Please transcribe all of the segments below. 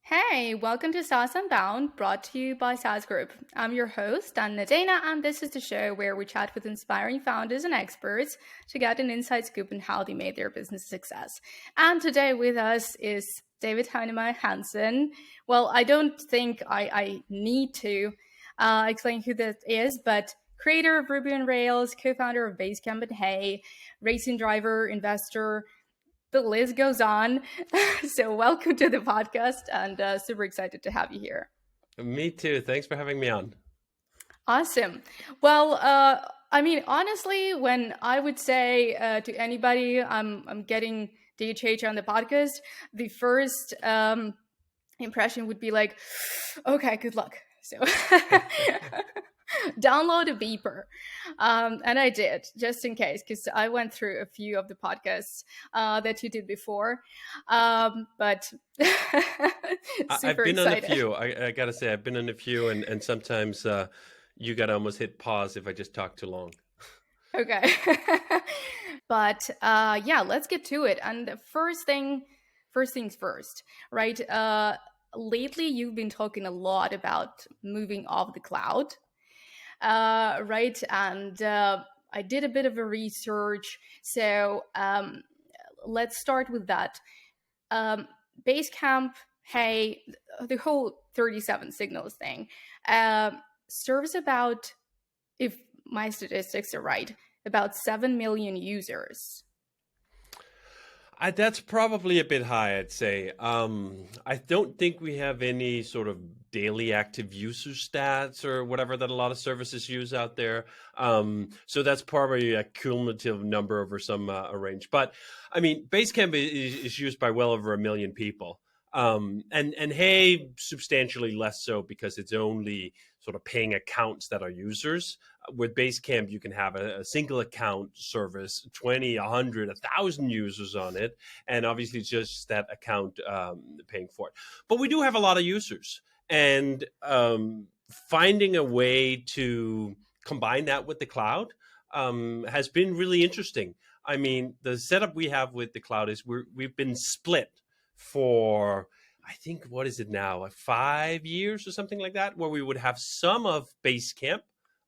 Hey, welcome to SaaS Unbound, brought to you by saas.group. I'm your host, Anna Nadeina, and this is the show where we chat with inspiring founders and experts to get an inside scoop on how they made their business a success. And today with us is David Heinemeyer Hansen. Well, I don't think I need to explain who that is, but creator of Ruby on Rails, co-founder of Basecamp and Hey, racing driver, investor, the list goes on. So welcome to the podcast, and super excited to have you here. Me too. Thanks for having me on. Awesome. Well, honestly, when I would say to anybody, I'm getting DHH on the podcast, the first impression would be like, okay, good luck. So download a beeper. And I did, just in case, because I went through a few of the podcasts that you did before. But I've super been on a excited. few. I gotta say, I've been on a few, and sometimes you gotta almost hit pause if I just talk too long. Okay. But yeah, let's get to it. And the first things first, right? Lately, you've been talking a lot about moving off the cloud, right? And I did a bit of a research. So let's start with that. Basecamp, hey, the whole 37 signals thing serves about, if my statistics are right, about 7 million users. That's probably a bit high, I'd say. I don't think we have any sort of daily active user stats or whatever that a lot of services use out there. So that's probably a cumulative number over some range. But I mean, Basecamp is used by well over 1 million people. And Hey, substantially less so because it's only sort of paying accounts that are users. With Basecamp, you can have a single account service, 20, 100, 1,000 users on it. And obviously, it's just that account paying for it. But we do have a lot of users. And finding a way to combine that with the cloud has been really interesting. I mean, the setup we have with the cloud is we've been split for, I think, what is it now, like 5 years or something like that, where we would have some of Basecamp,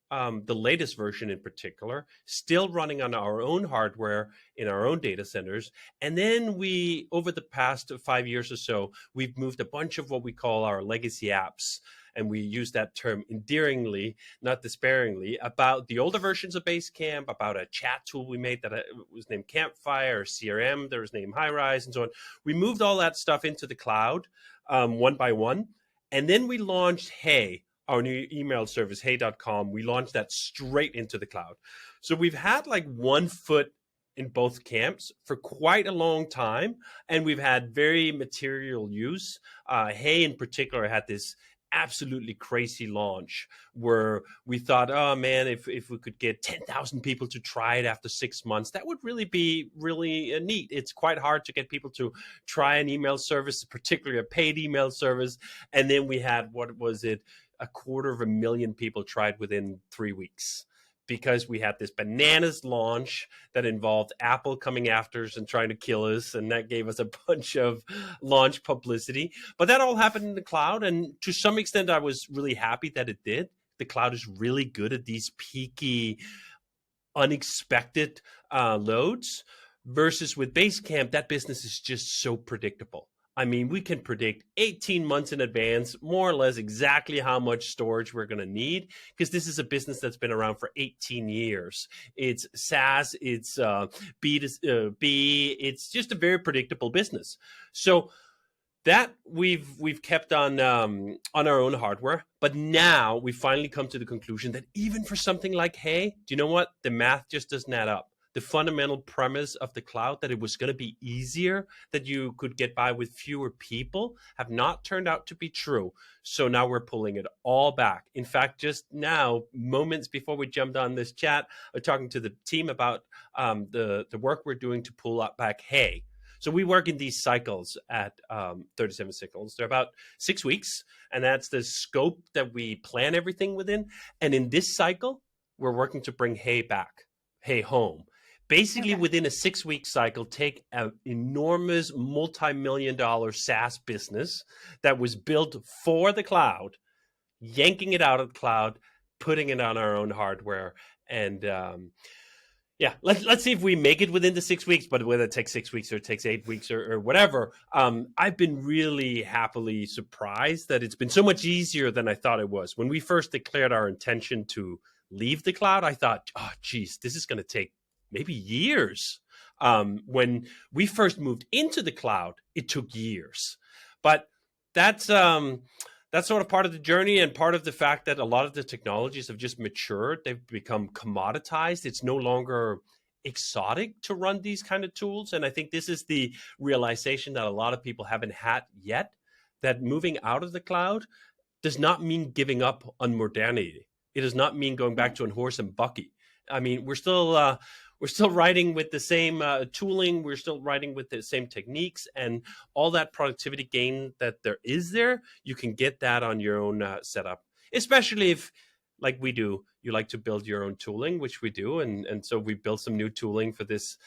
the latest version in particular, still running on our own hardware in our own data centers. And then we, over the past 5 years or so, we've moved a bunch of what we call our legacy apps. And we use that term endearingly, not despairingly, about the older versions of Basecamp, about a chat tool we made that was named Campfire, or CRM, there was named Highrise, and so on. We moved all that stuff into the cloud one by one. And then we launched Hey, our new email service, hey.com. We launched that straight into the cloud. So we've had like one foot in both camps for quite a long time, and we've had very material use. Hey, in particular, had this absolutely crazy launch where we thought, oh man, if we could get 10,000 people to try it after 6 months, that would really be really neat. It's quite hard to get people to try an email service, particularly a paid email service. And then we had, what was it, 250,000 people tried within 3 weeks, because we had this bananas launch that involved Apple coming after us and trying to kill us. And that gave us a bunch of launch publicity. But that all happened in the cloud. And to some extent, I was really happy that it did. The cloud is really good at these peaky, unexpected loads. Versus with Basecamp, that business is just so predictable. I mean, we can predict 18 months in advance, more or less exactly how much storage we're going to need, because this is a business that's been around for 18 years. It's SaaS, it's B2B, it's just a very predictable business. So that we've kept on our own hardware, but now we finally come to the conclusion that even for something like Hey, do you know what? The math just doesn't add up. The fundamental premise of the cloud, that it was going to be easier, that you could get by with fewer people, have not turned out to be true. So now we're pulling it all back. In fact, just now, moments before we jumped on this chat, I was talking to the team about the work we're doing to pull up back Hey. So we work in these cycles at 37 Signals. They're about 6 weeks, and that's the scope that we plan everything within. And in this cycle, we're working to bring Hey back, Hey home. Basically, Okay. within a 6-week cycle, take an enormous multi-million-dollar SaaS business that was built for the cloud, yanking it out of the cloud, putting it on our own hardware, and yeah, let's see if we make it within the 6 weeks. But whether it takes 6 weeks or it takes 8 weeks or whatever, I've been really happily surprised that it's been so much easier than I thought it was. When we first declared our intention to leave the cloud, I thought, oh, geez, this is going to take maybe years. When we first moved into the cloud, it took years, but that's that's sort of part of the journey and part of the fact that a lot of the technologies have just matured. They've become commoditized. It's no longer exotic to run these kind of tools. And I think this is the realization that a lot of people haven't had yet, that moving out of the cloud does not mean giving up on modernity. It does not mean going back to a horse and buggy. I mean, we're still writing with the same tooling. We're still writing with the same techniques, and all that productivity gain that there is there, you can get that on your own setup. Especially if, like we do, you like to build your own tooling, which we do, and so we built some new tooling for this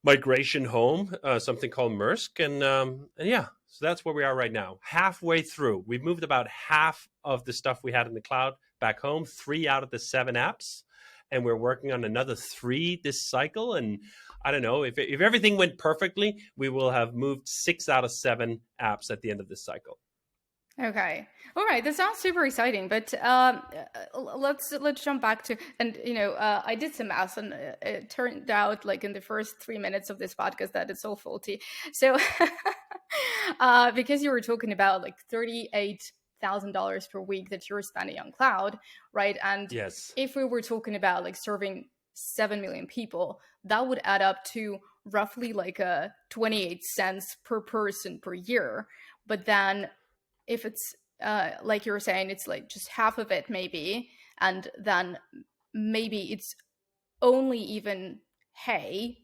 migration home, something called MRSK, and yeah, so that's where we are right now. Halfway through, we've moved about half of the stuff we had in the cloud back home, 3 out of the 7 apps, and we're working on another 3 this cycle. And I don't know, if everything went perfectly, we will have moved 6 out of 7 apps at the end of this cycle. Okay. All right. That sounds super exciting. But let's jump back to, and I did some math, and it turned out, like, in the first 3 minutes of this podcast, that it's all faulty. So because you were talking about like $38,000 per week that you're spending on cloud, right? And Yes. if we were talking about like serving 7 million people, that would add up to roughly like 28 cents per person per year. But then if it's like you were saying, it's like just half of it maybe, and then maybe it's only even hay,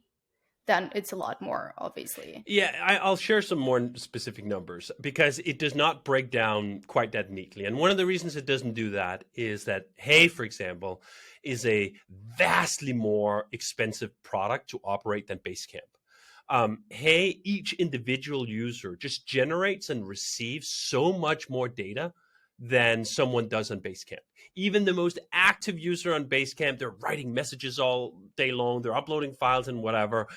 then it's a lot more, obviously. Yeah, I'll share some more specific numbers because it does not break down quite that neatly. And one of the reasons it doesn't do that is that Hey, for example, is a vastly more expensive product to operate than Basecamp. Hey, each individual user just generates and receives so much more data than someone does on Basecamp. Even the most active user on Basecamp, they're writing messages all day long, they're uploading files and whatever,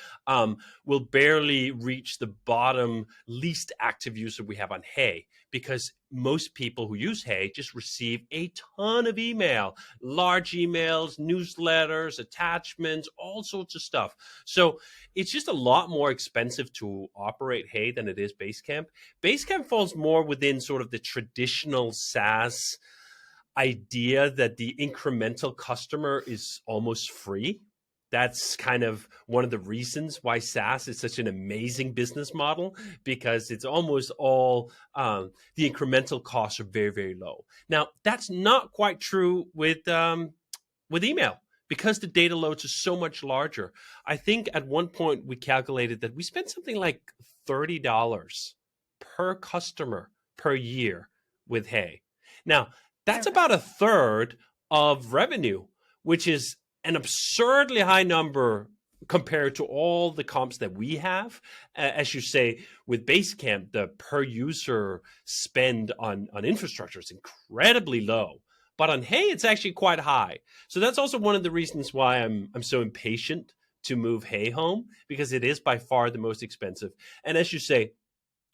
will barely reach the bottom least active user we have on Hey, because most people who use Hey just receive a ton of email, large emails, newsletters, attachments, all sorts of stuff. So it's just a lot more expensive to operate Hey than it is Basecamp. Basecamp falls more within sort of the traditional SaaS idea that the incremental customer is almost free. That's kind of one of the reasons why SaaS is such an amazing business model, because it's almost all the incremental costs are very, very low. Now, that's not quite true with email, because the data loads are so much larger. I think at one point we calculated that we spent something like $30 per customer per year with Hey. Now, that's Okay. about a third of revenue, which is an absurdly high number compared to all the comps that we have. As you say, with Basecamp, the per user spend on infrastructure is incredibly low. But on Hey, it's actually quite high. So that's also one of the reasons why I'm so impatient to move Hey home, because it is by far the most expensive. And as you say,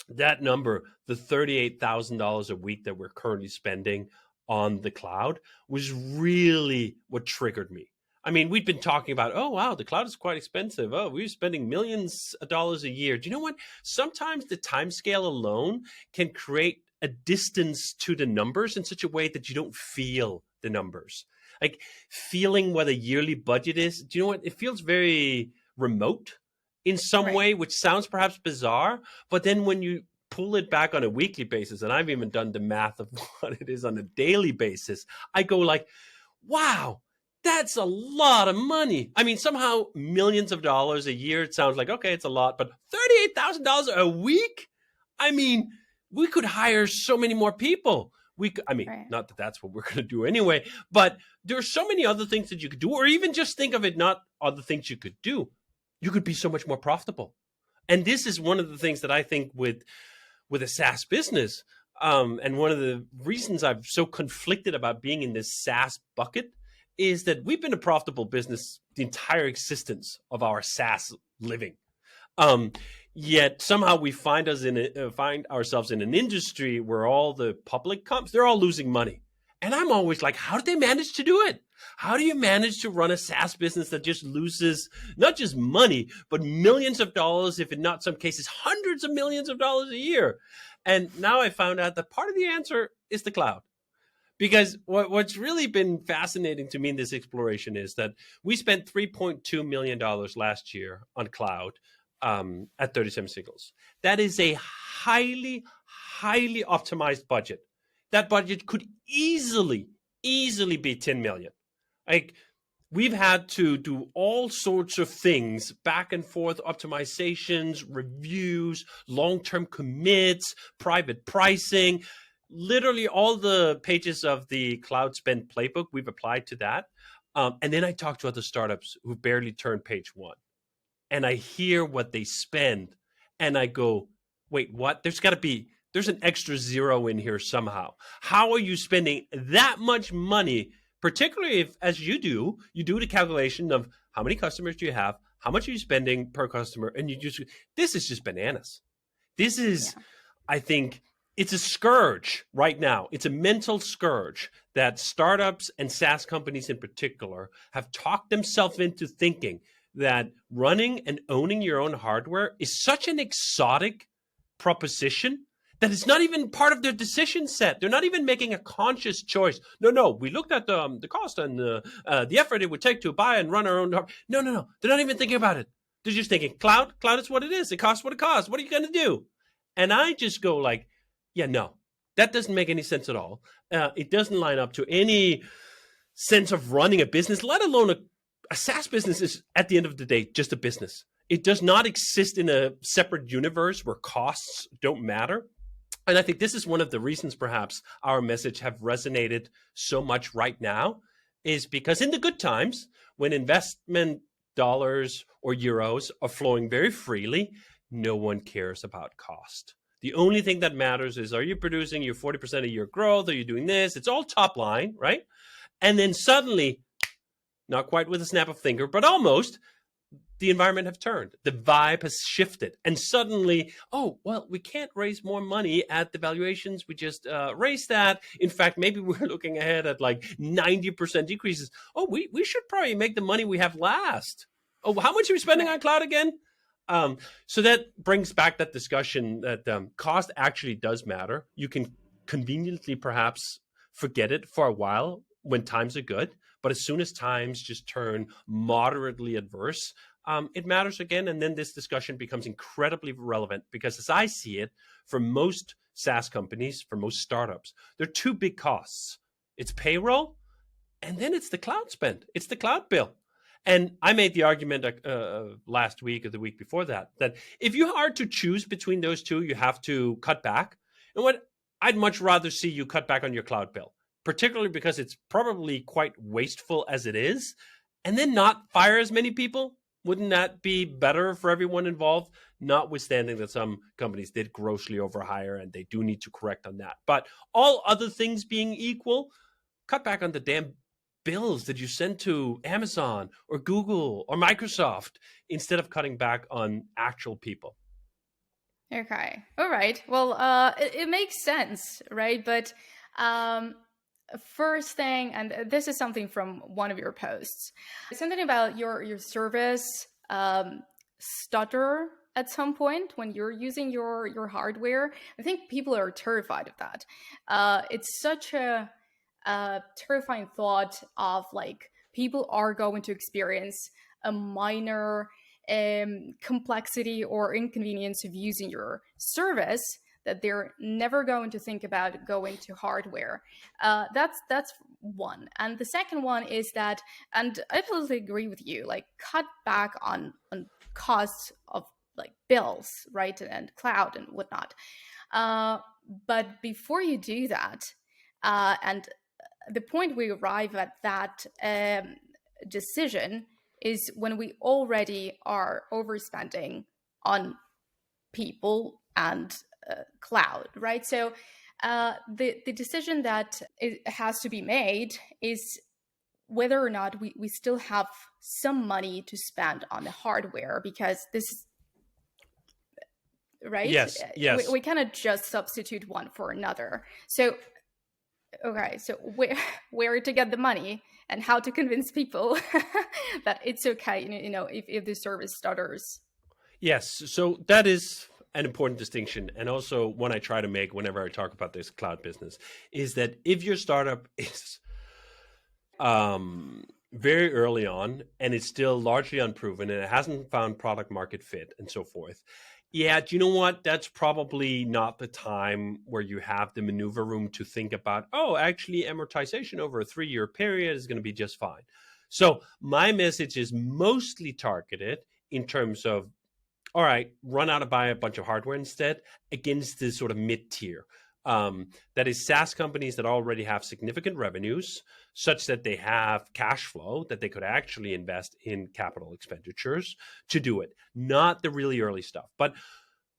that number, the $38,000 a week that we're currently spending on the cloud, was really what triggered me. I mean, we'd been talking about, oh, wow, the cloud is quite expensive. Oh, we're spending millions of dollars a year. Do you know what? Sometimes the time scale alone can create a distance to the numbers in such a way that you don't feel the numbers. Like feeling what a yearly budget is. Do you know what? It feels very remote in some Right. way, which sounds perhaps bizarre. But then when you pull it back on a weekly basis, and I've even done the math of what it is on a daily basis, I go like, wow, that's a lot of money. I mean, somehow millions of dollars a year, it sounds like, okay, it's a lot, but $38,000 a week? I mean, we could hire so many more people. Right. Not that that's what we're going to do anyway, but there are so many other things that you could do, or even just think of it, not other things you could do, you could be so much more profitable. And this is one of the things that I think with a SaaS business, and one of the reasons I'm so conflicted about being in this SaaS bucket is that we've been a profitable business the entire existence of our SaaS living. Um, Yet somehow we find ourselves in an industry where all the public comps, they're all losing money. And I'm always like, how did they manage to do it? How do you manage to run a SaaS business that just loses not just money, but millions of dollars, if in not some cases, hundreds of millions of dollars a year? And now I found out that part of the answer is the cloud. Because what's really been fascinating to me in this exploration is that we spent $3.2 million last year on cloud, at 37 Signals. That is a highly, highly optimized budget. That budget could easily be 10 million. Like, we've had to do all sorts of things, back and forth optimizations, reviews, long-term commits, private pricing. Literally all the pages of the cloud spend playbook, we've applied to that. And then I talked to other startups who barely turned page one. And I hear what they spend, and I go, wait, what? There's an extra zero in here somehow. How are you spending that much money, particularly if, as you do the calculation of how many customers do you have, how much are you spending per customer, and this is just bananas. This is, I think, it's a scourge right now. It's a mental scourge that startups and SaaS companies in particular have talked themselves into thinking that running and owning your own hardware is such an exotic proposition that it's not even part of their decision set. They're not even making a conscious choice. No, we looked at the cost and the effort it would take to buy and run our own hardware. No. They're not even thinking about it. They're just thinking, cloud is what it is. It costs what it costs. What are you going to do? And I just go like, yeah, no, that doesn't make any sense at all. It doesn't line up to any sense of running a business, let alone a SaaS business is, at the end of the day, just a business. It does not exist in a separate universe where costs don't matter. And I think this is one of the reasons perhaps our message have resonated so much right now, is because in the good times, when investment dollars or euros are flowing very freely, no one cares about cost. The only thing that matters is, are you producing your 40% of your growth? Are you doing this? It's all top line, right? And then suddenly, not quite with a snap of finger, but almost, the environment have turned. The vibe has shifted. And suddenly, oh, well, we can't raise more money at the valuations we just raised that. In fact, maybe we're looking ahead at like 90% decreases. Oh, we should probably make the money we have last. Oh, how much are we spending on cloud again? So that brings back that discussion that cost actually does matter. You can conveniently perhaps forget it for a while when times are good. But as soon as times just turn moderately adverse, it matters again. And then this discussion becomes incredibly relevant because, as I see it, for most SaaS companies, for most startups, there are two big costs. It's payroll, and then it's the cloud spend. It's the cloud bill. And I made the argument last week or the week before that if you are to choose between those two, you have to cut back. And what I'd much rather see you cut back on your cloud bill, particularly because it's probably quite wasteful as it is, and then not fire as many people. Wouldn't that be better for everyone involved? Notwithstanding that some companies did grossly overhire and they do need to correct on that. But all other things being equal, cut back on the damn bills that you send to Amazon or Google or Microsoft instead of cutting back on actual people. Okay. All right. Well, it makes sense, right? But first thing, and this is something from one of your posts, something about your service stutter at some point when you're using your hardware. I think people are terrified of that. It's such a terrifying thought of like people are going to experience a minor complexity or inconvenience of using your service that they're never going to think about going to hardware. That's one. And the second one is that, and I absolutely agree with you, like cut back on costs of like bills, right? And cloud and whatnot. But before you do that, and the point we arrive at that decision is when we already are overspending on people and cloud, right? So the decision that it has to be made is whether or not we still have some money to spend on the hardware, because this is right. Yes, yes. We cannot just substitute one for another. So okay, so where to get the money and how to convince people that it's okay, if the service stutters. Yes, so that is an important distinction, and also one I try to make whenever I talk about this cloud business, is that if your startup is very early on and it's still largely unproven and it hasn't found product market fit and so forth, yeah, do you know what? That's probably not the time where you have the maneuver room to think about, oh, actually amortization over a 3-year period is going to be just fine. So my message is mostly targeted in terms of, all right, run out and buy a bunch of hardware instead, against this sort of mid-tier. That is SaaS companies that already have significant revenues, such that they have cash flow that they could actually invest in capital expenditures to do it, not the really early stuff. But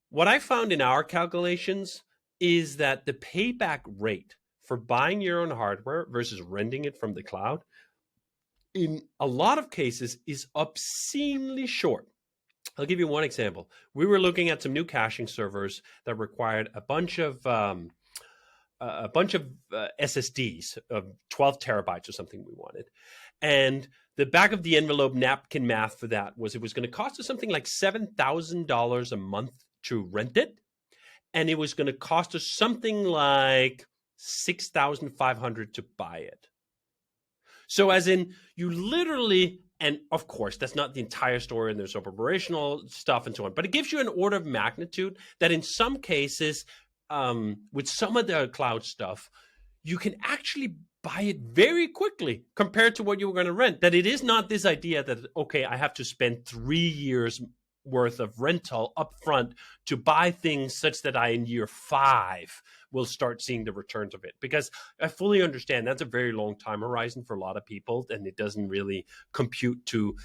what I found in our calculations is that the payback rate for buying your own hardware versus renting it from the cloud, in a lot of cases, is obscenely short. I'll give you one example. We were looking at some new caching servers that required a bunch of SSDs of 12 terabytes or something we wanted. And the back of the envelope napkin math for that was it was going to cost us something like $7,000 a month to rent it. And it was going to cost us something like $6,500 to buy it. So as in, you literally, and of course, that's not the entire story, and there's operational stuff and so on, but it gives you an order of magnitude that in some cases, with some of the cloud stuff, you can actually buy it very quickly compared to what you were going to rent. That it is not this idea that, okay, I have to spend 3 years worth of rental upfront to buy things such that I, in year 5, will start seeing the returns of it. Because I fully understand that's a very long time horizon for a lot of people, and it doesn't really compute to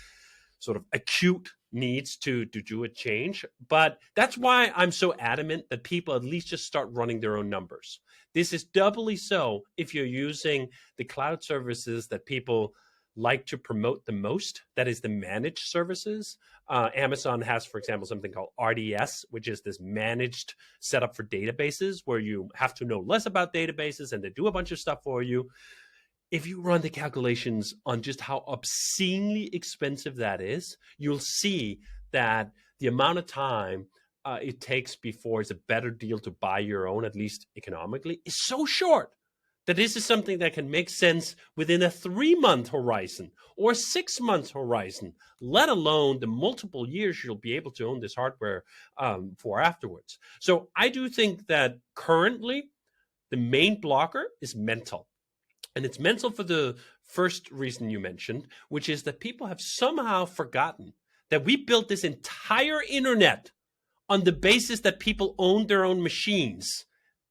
sort of acute needs to do a change. But that's why I'm so adamant that people at least just start running their own numbers. This is doubly so if you're using the cloud services that people like to promote the most, that is the managed services. Amazon has, for example, something called RDS, which is this managed setup for databases where you have to know less about databases and they do a bunch of stuff for you. If you run the calculations on just how obscenely expensive that is, you'll see that the amount of time it takes before it's a better deal to buy your own, at least economically, is so short that this is something that can make sense within a 3-month horizon or 6-month horizon, let alone the multiple years you'll be able to own this hardware for afterwards. So I do think that currently the main blocker is mental. And it's mental for the first reason you mentioned, which is that people have somehow forgotten that we built this entire internet on the basis that people owned their own machines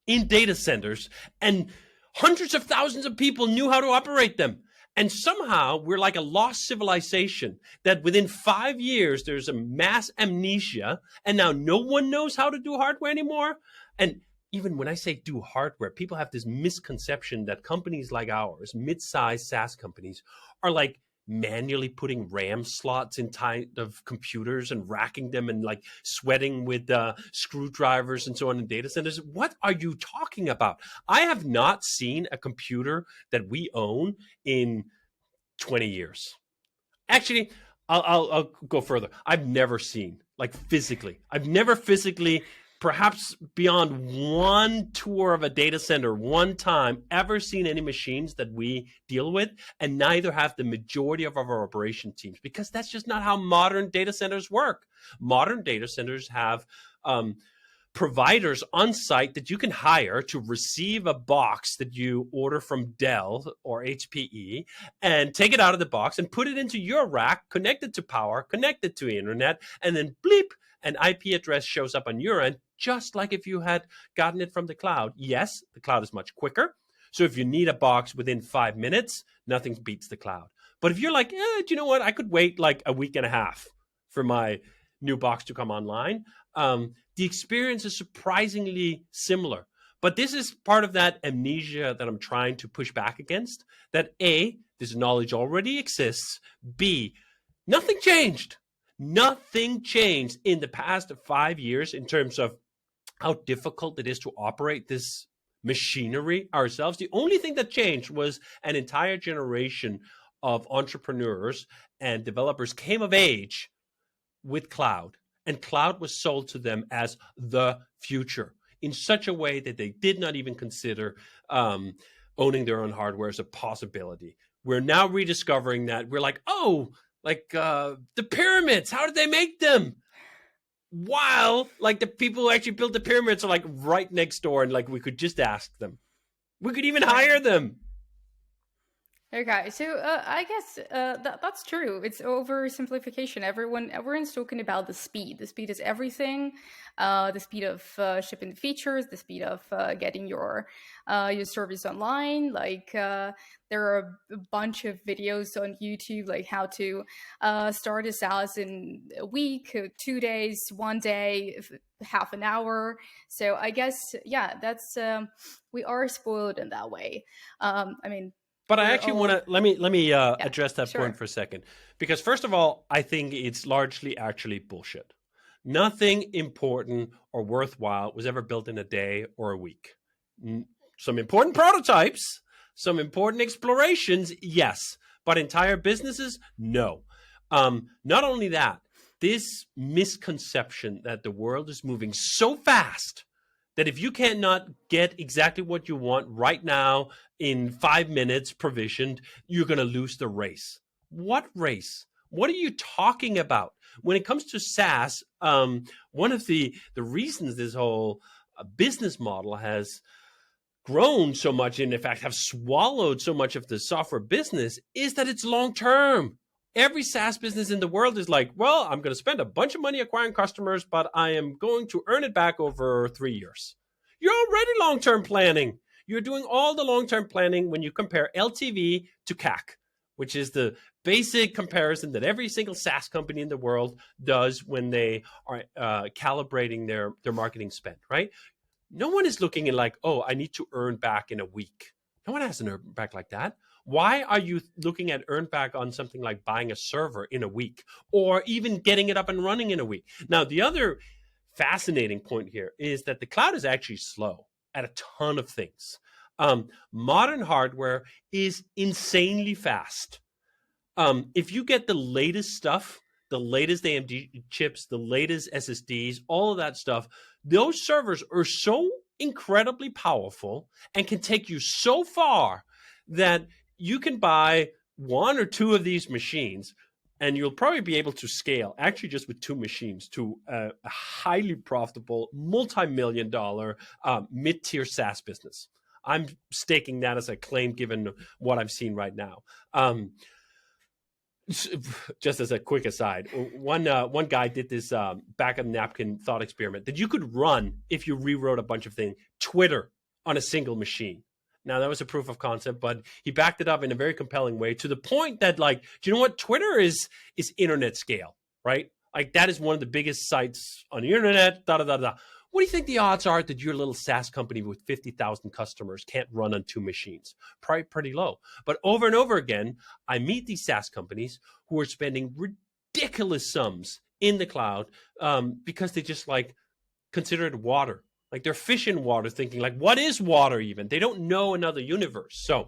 in data centers, and hundreds of thousands of people knew how to operate them. And somehow we're like a lost civilization that within 5 years, there's a mass amnesia, and now no one knows how to do hardware anymore. And even when I say do hardware, people have this misconception that companies like ours, mid-sized SaaS companies, are like manually putting RAM slots inside of computers and racking them and like sweating with screwdrivers and so on in data centers. What are you talking about? I have not seen a computer that we own in 20 years. Actually, I'll go further. I've never seen, like physically, perhaps beyond one tour of a data center one time, ever seen any machines that we deal with, and neither have the majority of our operation teams, because that's just not how modern data centers work. Modern data centers have providers on site that you can hire to receive a box that you order from Dell or HPE and take it out of the box and put it into your rack, connect it to power, connect it to internet, and then bleep, an IP address shows up on your end, just like if you had gotten it from the cloud. Yes, the cloud is much quicker. So if you need a box within 5 minutes, nothing beats the cloud. But if you're like, do you know what? I could wait like a week and a half for my new box to come online. The experience is surprisingly similar. But this is part of that amnesia that I'm trying to push back against. That A, this knowledge already exists. B, nothing changed. Nothing changed in the past 5 years in terms of how difficult it is to operate this machinery ourselves. The only thing that changed was an entire generation of entrepreneurs and developers came of age with cloud, and cloud was sold to them as the future in such a way that they did not even consider owning their own hardware as a possibility. We're now rediscovering that. We're like, oh, like the pyramids, how did they make them? While like the people who actually built the pyramids are like right next door, and like we could just ask them. We could even hire them. Okay, so I guess that's true. It's oversimplification. Everyone's talking about the speed. The speed is everything. The speed of shipping the features, the speed of getting your service online. Like there are a bunch of videos on YouTube, like how to start a SaaS in a week, 2 days, 1 day, half an hour. So I guess that's we are spoiled in that way. I mean. But I actually want to let me address that sure. point for a second, because first of all, I think it's largely actually bullshit. Nothing important or worthwhile was ever built in a day or a week. Some important prototypes, some important explorations, yes, but entire businesses, no. Not only that, this misconception that the world is moving so fast that if you cannot get exactly what you want right now in 5 minutes provisioned, you're going to lose the race. What race? What are you talking about? When it comes to SaaS, one of the reasons this whole business model has grown so much, and in fact have swallowed so much of the software business, is that it's long term. Every SaaS business in the world is like, well, I'm going to spend a bunch of money acquiring customers, but I am going to earn it back over 3 years. You're already long-term planning. You're doing all the long-term planning when you compare LTV to CAC, which is the basic comparison that every single SaaS company in the world does when they are calibrating their marketing spend, right? No one is looking at like, oh, I need to earn back in a week. No one has an earn back like that. Why are you looking at earn back on something like buying a server in a week or even getting it up and running in a week? Now, the other fascinating point here is that the cloud is actually slow at a ton of things. Modern hardware is insanely fast. If you get the latest stuff, the latest AMD chips, the latest SSDs, all of that stuff, those servers are so incredibly powerful and can take you so far that you can buy one or two of these machines and you'll probably be able to scale actually just with two machines to a highly profitable multi-million-dollar mid-tier SaaS business. I'm staking that as a claim given what I've seen right now. Just as a quick aside, one guy did this back of napkin thought experiment that you could run if you rewrote a bunch of things, Twitter on a single machine. Now that was a proof of concept, but he backed it up in a very compelling way to the point that, like, do you know what? Twitter is internet scale, right? Like that is one of the biggest sites on the internet. Da da da da. What do you think the odds are that your little SaaS company with 50,000 customers can't run on two machines? Probably pretty low. But over and over again, I meet these SaaS companies who are spending ridiculous sums in the cloud because they just like consider it water. Like they're fish in water, thinking like, what is water even? They don't know another universe. So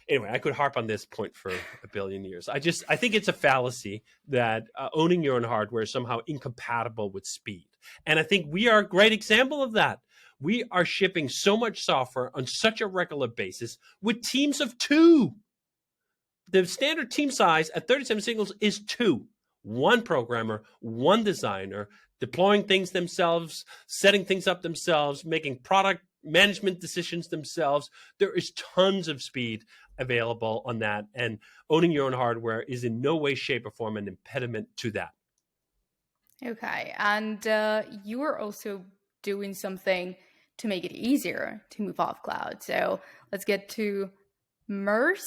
anyway, I could harp on this point for a billion years. I think it's a fallacy that owning your own hardware is somehow incompatible with speed. And I think we are a great example of that. We are shipping so much software on such a regular basis with teams of two. The standard team size at 37 Signals is two. One programmer, one designer, deploying things themselves, setting things up themselves, making product management decisions themselves. There is tons of speed available on that, and owning your own hardware is in no way, shape, or form an impediment to that. Okay, and you are also doing something to make it easier to move off cloud. So let's get to MRSK.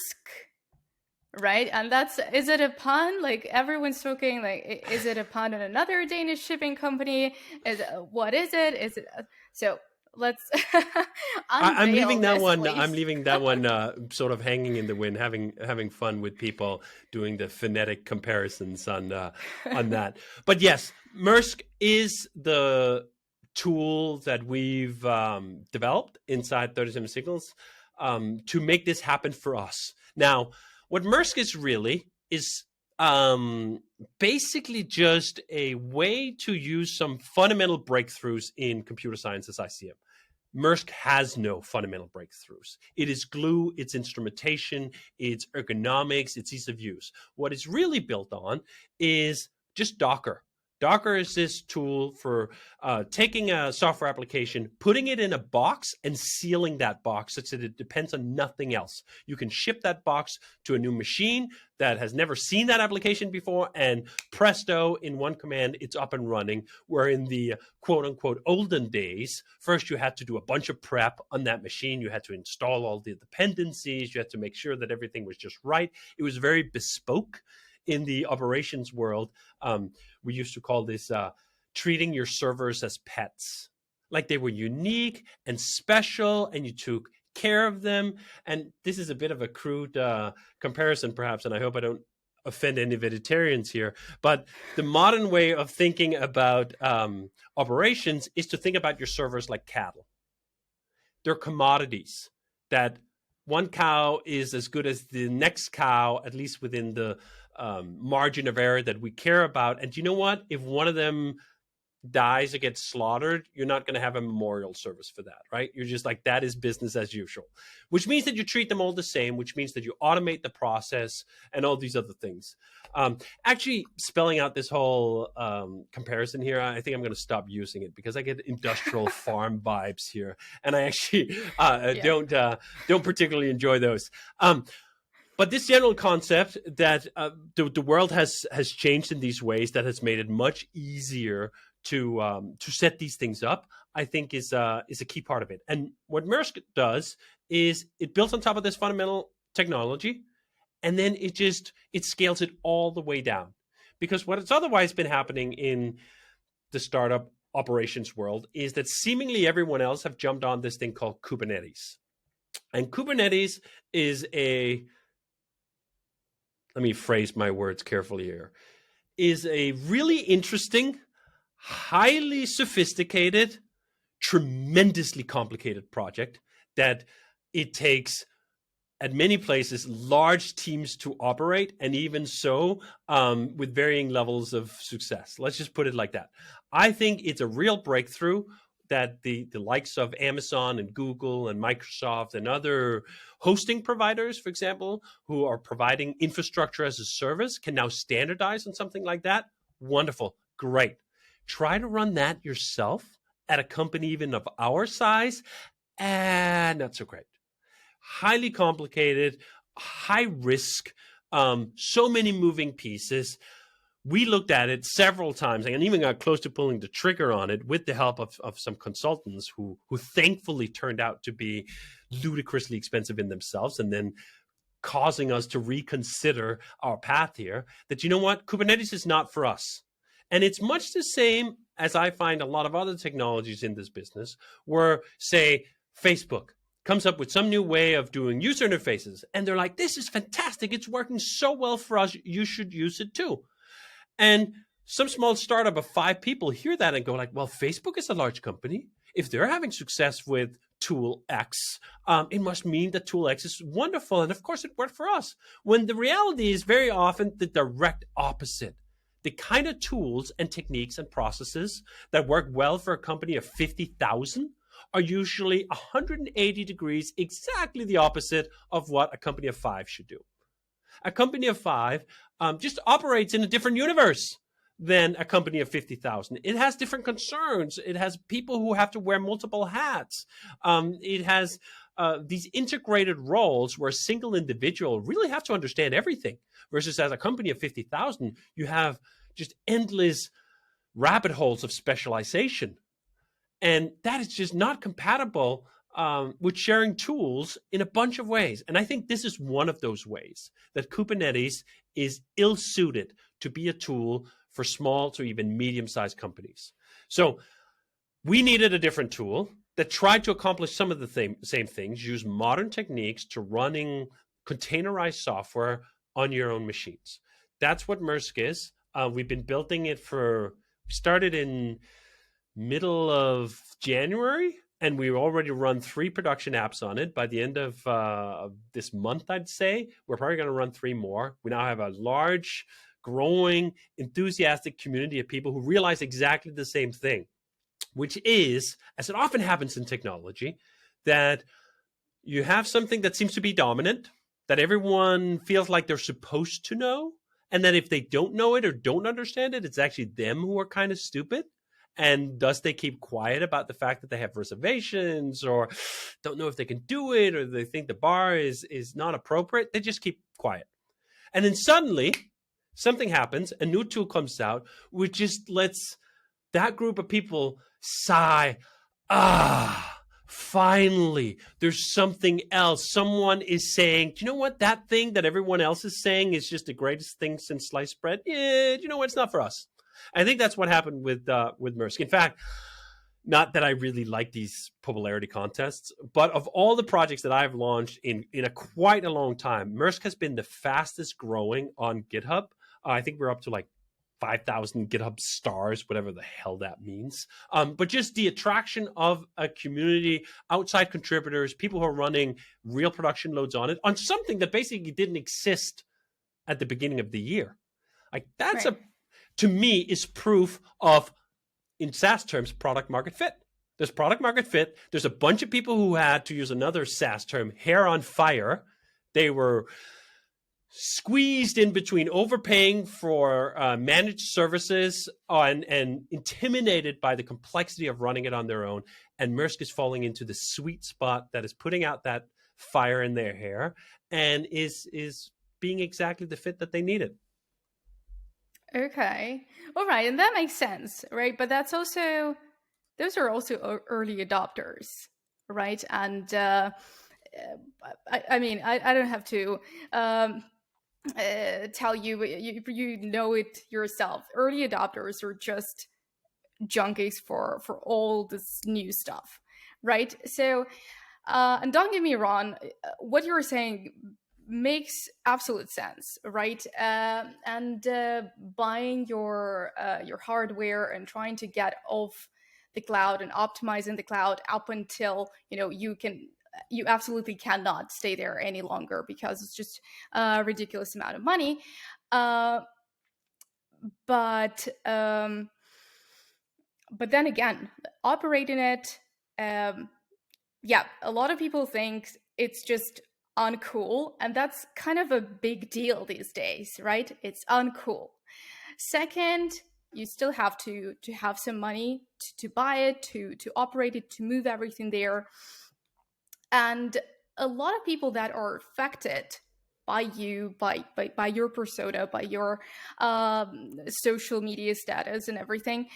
Right? And is it a pun? Like everyone's talking like, is it a pun on another Danish shipping company? What is it? So let's I'm unveil leaving that this, one. I'm please. leaving that one sort of hanging in the wind, having fun with people doing the phonetic comparisons on that. But yes, MRSK is the tool that we've developed inside 37 Signals to make this happen for us. Now, what MRSK is really is basically just a way to use some fundamental breakthroughs in computer science as I see them. MRSK has no fundamental breakthroughs. It is glue, it's instrumentation, it's ergonomics, it's ease of use. What it's really built on is just Docker. Docker is this tool for taking a software application, putting it in a box, and sealing that box such that it depends on nothing else. You can ship that box to a new machine that has never seen that application before, and presto, in one command, it's up and running. Where in the quote unquote olden days, first you had to do a bunch of prep on that machine. You had to install all the dependencies. You had to make sure that everything was just right. It was very bespoke. In the operations world, we used to call this treating your servers as pets, like they were unique and special, and you took care of them. And this is a bit of a crude comparison, perhaps, and I hope I don't offend any vegetarians here, but the modern way of thinking about operations is to think about your servers like cattle. They're commodities that one cow is as good as the next cow, at least within the margin of error that we care about. And you know what? If one of them dies or gets slaughtered, you're not going to have a memorial service for that, right? You're just like, that is business as usual, which means that you treat them all the same, which means that you automate the process and all these other things. Actually, spelling out this whole comparison here, I think I'm going to stop using it because I get industrial farm vibes here, and I actually don't particularly enjoy those. But this general concept that the world has changed in these ways that has made it much easier to set these things up, I think is a key part of it. And what MRSK does is it builds on top of this fundamental technology, and then it scales it all the way down. Because what has otherwise been happening in the startup operations world is that seemingly everyone else have jumped on this thing called Kubernetes. And Kubernetes is let me phrase my words carefully here, is a really interesting, highly sophisticated, tremendously complicated project that it takes at many places large teams to operate, and even so with varying levels of success. Let's just put it like that. I think it's a real breakthrough that the likes of Amazon and Google and Microsoft and other hosting providers, for example, who are providing infrastructure as a service can now standardize on something like that. Wonderful. Great. Try to run that yourself at a company even of our size, and not so great. Highly complicated, high risk, so many moving pieces. We looked at it several times and even got close to pulling the trigger on it with the help of some consultants who thankfully turned out to be ludicrously expensive in themselves, and then causing us to reconsider our path here, that, you know what, Kubernetes is not for us. And it's much the same as I find a lot of other technologies in this business, where, say, Facebook comes up with some new way of doing user interfaces, and they're like, this is fantastic, it's working so well for us, you should use it too. And some small startup of 5 people hear that and go like, well, Facebook is a large company. If they're having success with Tool X, it must mean that Tool X is wonderful. And of course it worked for us. When the reality is very often the direct opposite. The kind of tools and techniques and processes that work well for a company of 50,000 are usually 180 degrees exactly the opposite of what a company of 5 should do. A company of 5 just operates in a different universe than a company of 50,000. It has different concerns. It has people who have to wear multiple hats. It has these integrated roles where a single individual really have to understand everything. Versus as a company of 50,000, you have just endless rabbit holes of specialization. And that is just not compatible with sharing tools in a bunch of ways. And I think this is one of those ways that Kubernetes is ill-suited to be a tool for small to even medium-sized companies. So we needed a different tool that tried to accomplish some of the same things, use modern techniques to running containerized software on your own machines. That's what MRSK is. We've been building it started in middle of January, and we already run 3 production apps on it. By the end of this month, I'd say, we're probably going to run 3 more. We now have a large, growing, enthusiastic community of people who realize exactly the same thing, which is, as it often happens in technology, that you have something that seems to be dominant, that everyone feels like they're supposed to know, and that if they don't know it or don't understand it, it's actually them who are kind of stupid. And thus they keep quiet about the fact that they have reservations or don't know if they can do it, or they think the bar is not appropriate. They just keep quiet. And then suddenly something happens, a new tool comes out, which just lets that group of people sigh, finally, there's something else. Someone is saying, do you know what? That thing that everyone else is saying is just the greatest thing since sliced bread. Yeah, you know what? It's not for us. I think that's what happened with MRSK. In fact, not that I really like these popularity contests, but of all the projects that I've launched in quite a long time, MRSK has been the fastest growing on GitHub. I think we're up to like 5,000 GitHub stars, whatever the hell that means. But just the attraction of a community, outside contributors, people who are running real production loads on it, on something that basically didn't exist at the beginning of the year. Like that's Right. to me, is proof of, in SaaS terms, product market fit. There's product market fit. There's a bunch of people who had, to use another SaaS term, hair on fire. They were squeezed in between overpaying for managed services and intimidated by the complexity of running it on their own. And MRSK is falling into the sweet spot that is putting out that fire in their hair and is being exactly the fit that they needed. Okay. All right. And that makes sense, right? But those are also early adopters, right? And I mean, I don't have to tell you, you know it yourself. Early adopters are just junkies for all this new stuff, right? So, and don't get me wrong, what you were saying makes absolute sense, right? And buying your hardware and trying to get off the cloud and optimizing the cloud up until you absolutely cannot stay there any longer because it's just a ridiculous amount of money. But then again, operating it, yeah, a lot of people think it's just uncool, and that's kind of a big deal these days, right? It's uncool. Second, you still have to have some money to buy it, to operate it, to move everything there. And a lot of people that are affected by you, by your persona, by your social media status and everything,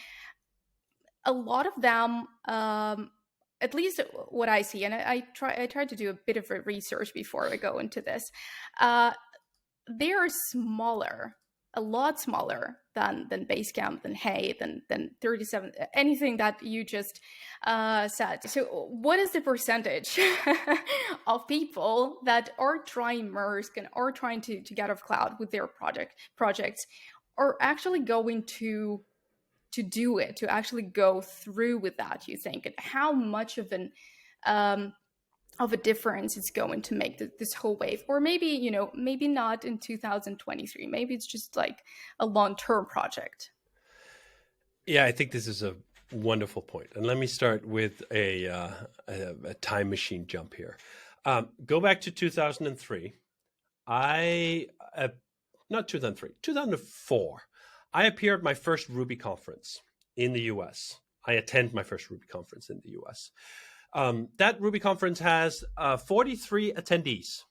a lot of them, at least what I see, and I tried to do a bit of a research before I go into this, they are smaller, a lot smaller than Basecamp, than Hey, than 37, anything that you just said. So what is the percentage of people that are trying MRSK and are trying to get off cloud with their projects are actually going to do it, to actually go through with that, you think? And how much of a difference it's going to make this whole wave? Or maybe, maybe not in 2023. Maybe it's just like a long-term project. Yeah, I think this is a wonderful point. And let me start with a time machine jump here. Go back to 2003. Not 2003, 2004. I appear at my first Ruby conference in the US. I attend my first Ruby conference in the US. That Ruby conference has 43 attendees.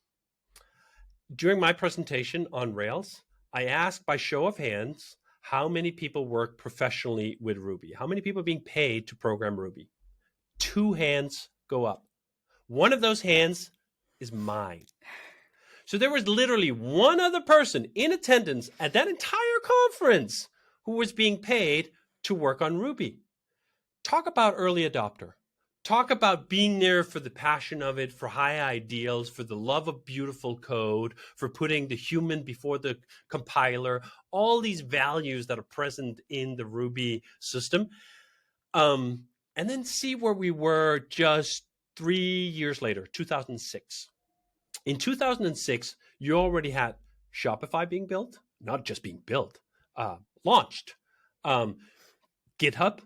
During my presentation on Rails, I asked by show of hands, how many people work professionally with Ruby? How many people are being paid to program Ruby? 2 hands go up. One of those hands is mine. So there was literally one other person in attendance at that entire conference who was being paid to work on Ruby. Talk about early adopter. Talk about being there for the passion of it, for high ideals, for the love of beautiful code, for putting the human before the compiler, all these values that are present in the Ruby system. And then see where we were just 3 years later, 2006. In 2006, you already had Shopify being built, not just being built, launched. GitHub,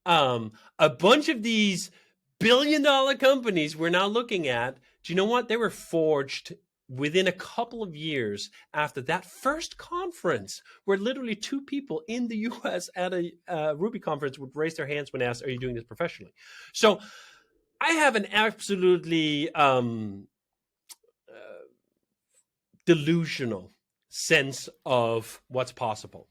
a bunch of these billion-dollar companies we're now looking at. Do you know what? They were forged within a couple of years after that first conference, where literally 2 people in the US at a Ruby conference would raise their hands when asked, are you doing this professionally? So I have an absolutely delusional sense of what's possible.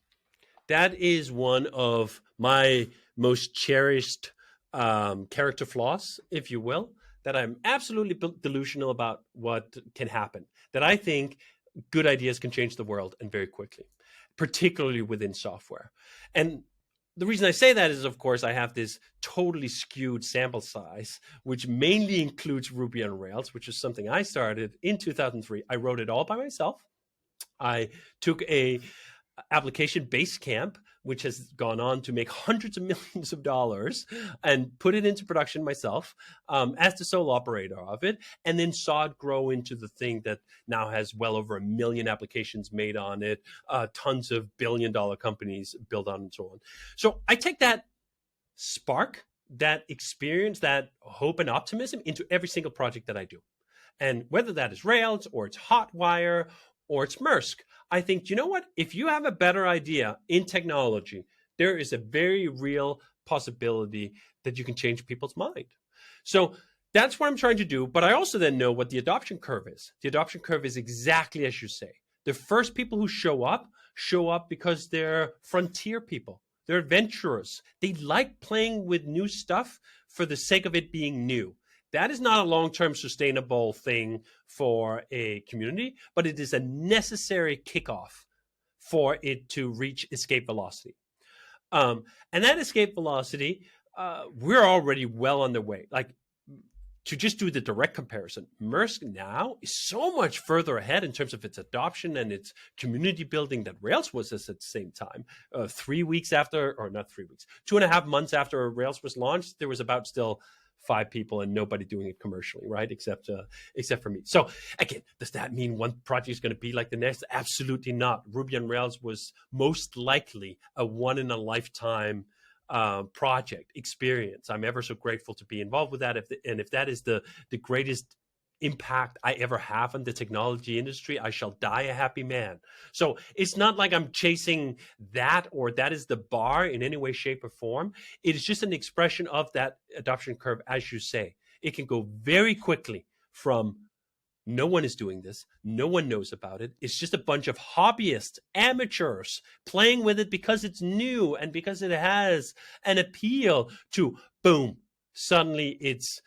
That is one of my most cherished character flaws, if you will, that I'm absolutely delusional about what can happen, that I think good ideas can change the world, and very quickly, particularly within software. And the reason I say that is, of course, I have this totally skewed sample size, which mainly includes Ruby on Rails, which is something I started in 2003. I wrote it all by myself. I took a application Basecamp, which has gone on to make hundreds of millions of dollars, and put it into production myself as the sole operator of it, and then saw it grow into the thing that now has well over 1 million applications made on it, tons of billion-dollar companies built on, and so on. So I take that spark, that experience, that hope and optimism into every single project that I do. And whether that is Rails, or it's Hotwire, or it's MRSK, I think, you know what? If you have a better idea in technology, there is a very real possibility that you can change people's mind. So that's what I'm trying to do. But I also then know what the adoption curve is. The adoption curve is exactly as you say. The first people who show up because they're frontier people. They're adventurers. They like playing with new stuff for the sake of it being new. That is not a long-term sustainable thing for a community, but it is a necessary kickoff for it to reach escape velocity. And that escape velocity, we're already well on the way. Like, to just do the direct comparison, MRSK now is so much further ahead in terms of its adoption and its community building that Rails was at the same time. 3 weeks after, or not 3 weeks, 2.5 months after Rails was launched, there was about still 5 people and nobody doing it commercially, right? Except for me. So again, does that mean one project is going to be like the next? Absolutely not. Ruby on Rails was most likely a one in a lifetime project experience. I'm ever so grateful to be involved with that. If that is the greatest impact I ever have on the technology industry, I shall die a happy man. So it's not like I'm chasing that, or that is the bar in any way, shape, or form. It is just an expression of that adoption curve, as you say. It can go very quickly from no one is doing this, no one knows about it, it's just a bunch of hobbyists, amateurs playing with it because it's new and because it has an appeal, to boom, suddenly it's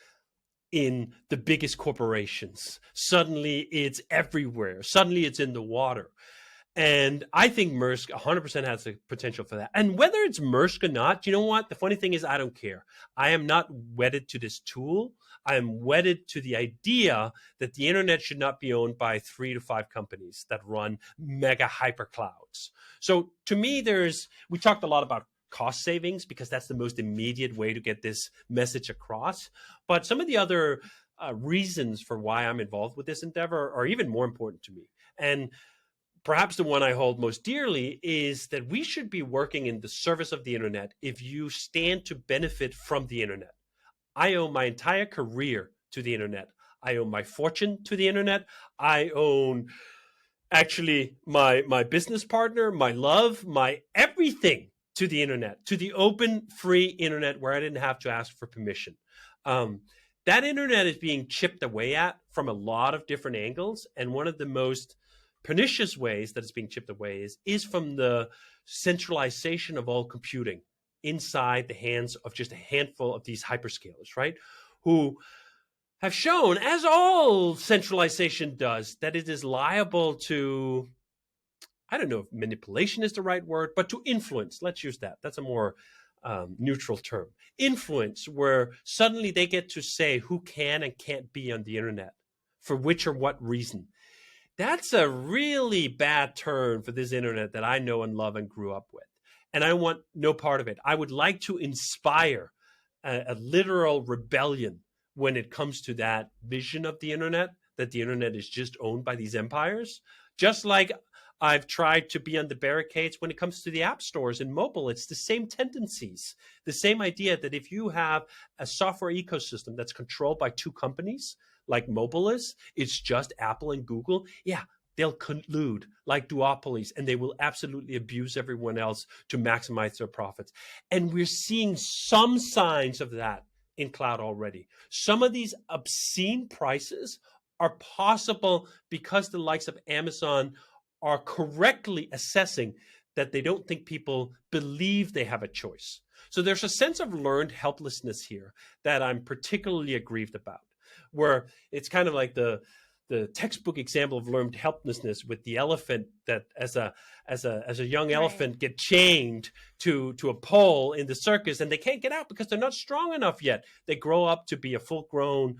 in the biggest corporations. Suddenly it's everywhere. Suddenly it's in the water. And I think MRSK 100% has the potential for that. And whether it's MRSK or not, you know what? The funny thing is, I don't care. I am not wedded to this tool. I am wedded to the idea that the internet should not be owned by 3 to 5 companies that run mega hyper clouds. So to me, we talked a lot about cost savings because that's the most immediate way to get this message across. But some of the other reasons for why I'm involved with this endeavor are even more important to me. And perhaps the one I hold most dearly is that we should be working in the service of the internet if you stand to benefit from the internet. I owe my entire career to the internet. I owe my fortune to the internet. I own actually my business partner, my love, my everything to the internet, to the open, free internet where I didn't have to ask for permission. That internet is being chipped away at from a lot of different angles. And one of the most pernicious ways that it's being chipped away is from the centralization of all computing inside the hands of just a handful of these hyperscalers, right? Who have shown, as all centralization does, that it is liable to, I don't know if manipulation is the right word, but to influence. Let's use that. That's a more neutral term. Influence, where suddenly they get to say who can and can't be on the internet, for which or what reason. That's a really bad turn for this internet that I know and love and grew up with. And I want no part of it. I would like to inspire a literal rebellion when it comes to that vision of the internet, that the internet is just owned by these empires. Just like I've tried to be on the barricades when it comes to the app stores and mobile. It's the same tendencies, the same idea that if you have a software ecosystem that's controlled by two companies, like mobile is, it's just Apple and Google. Yeah, they'll collude like duopolies, and they will absolutely abuse everyone else to maximize their profits. And we're seeing some signs of that in cloud already. Some of these obscene prices are possible because the likes of Amazon are correctly assessing that they don't think people believe they have a choice. So there's a sense of learned helplessness here that I'm particularly aggrieved about, where it's kind of like the textbook example of learned helplessness with the elephant that as a young elephant get chained to a pole in the circus, and they can't get out because they're not strong enough yet. They grow up to be a full-grown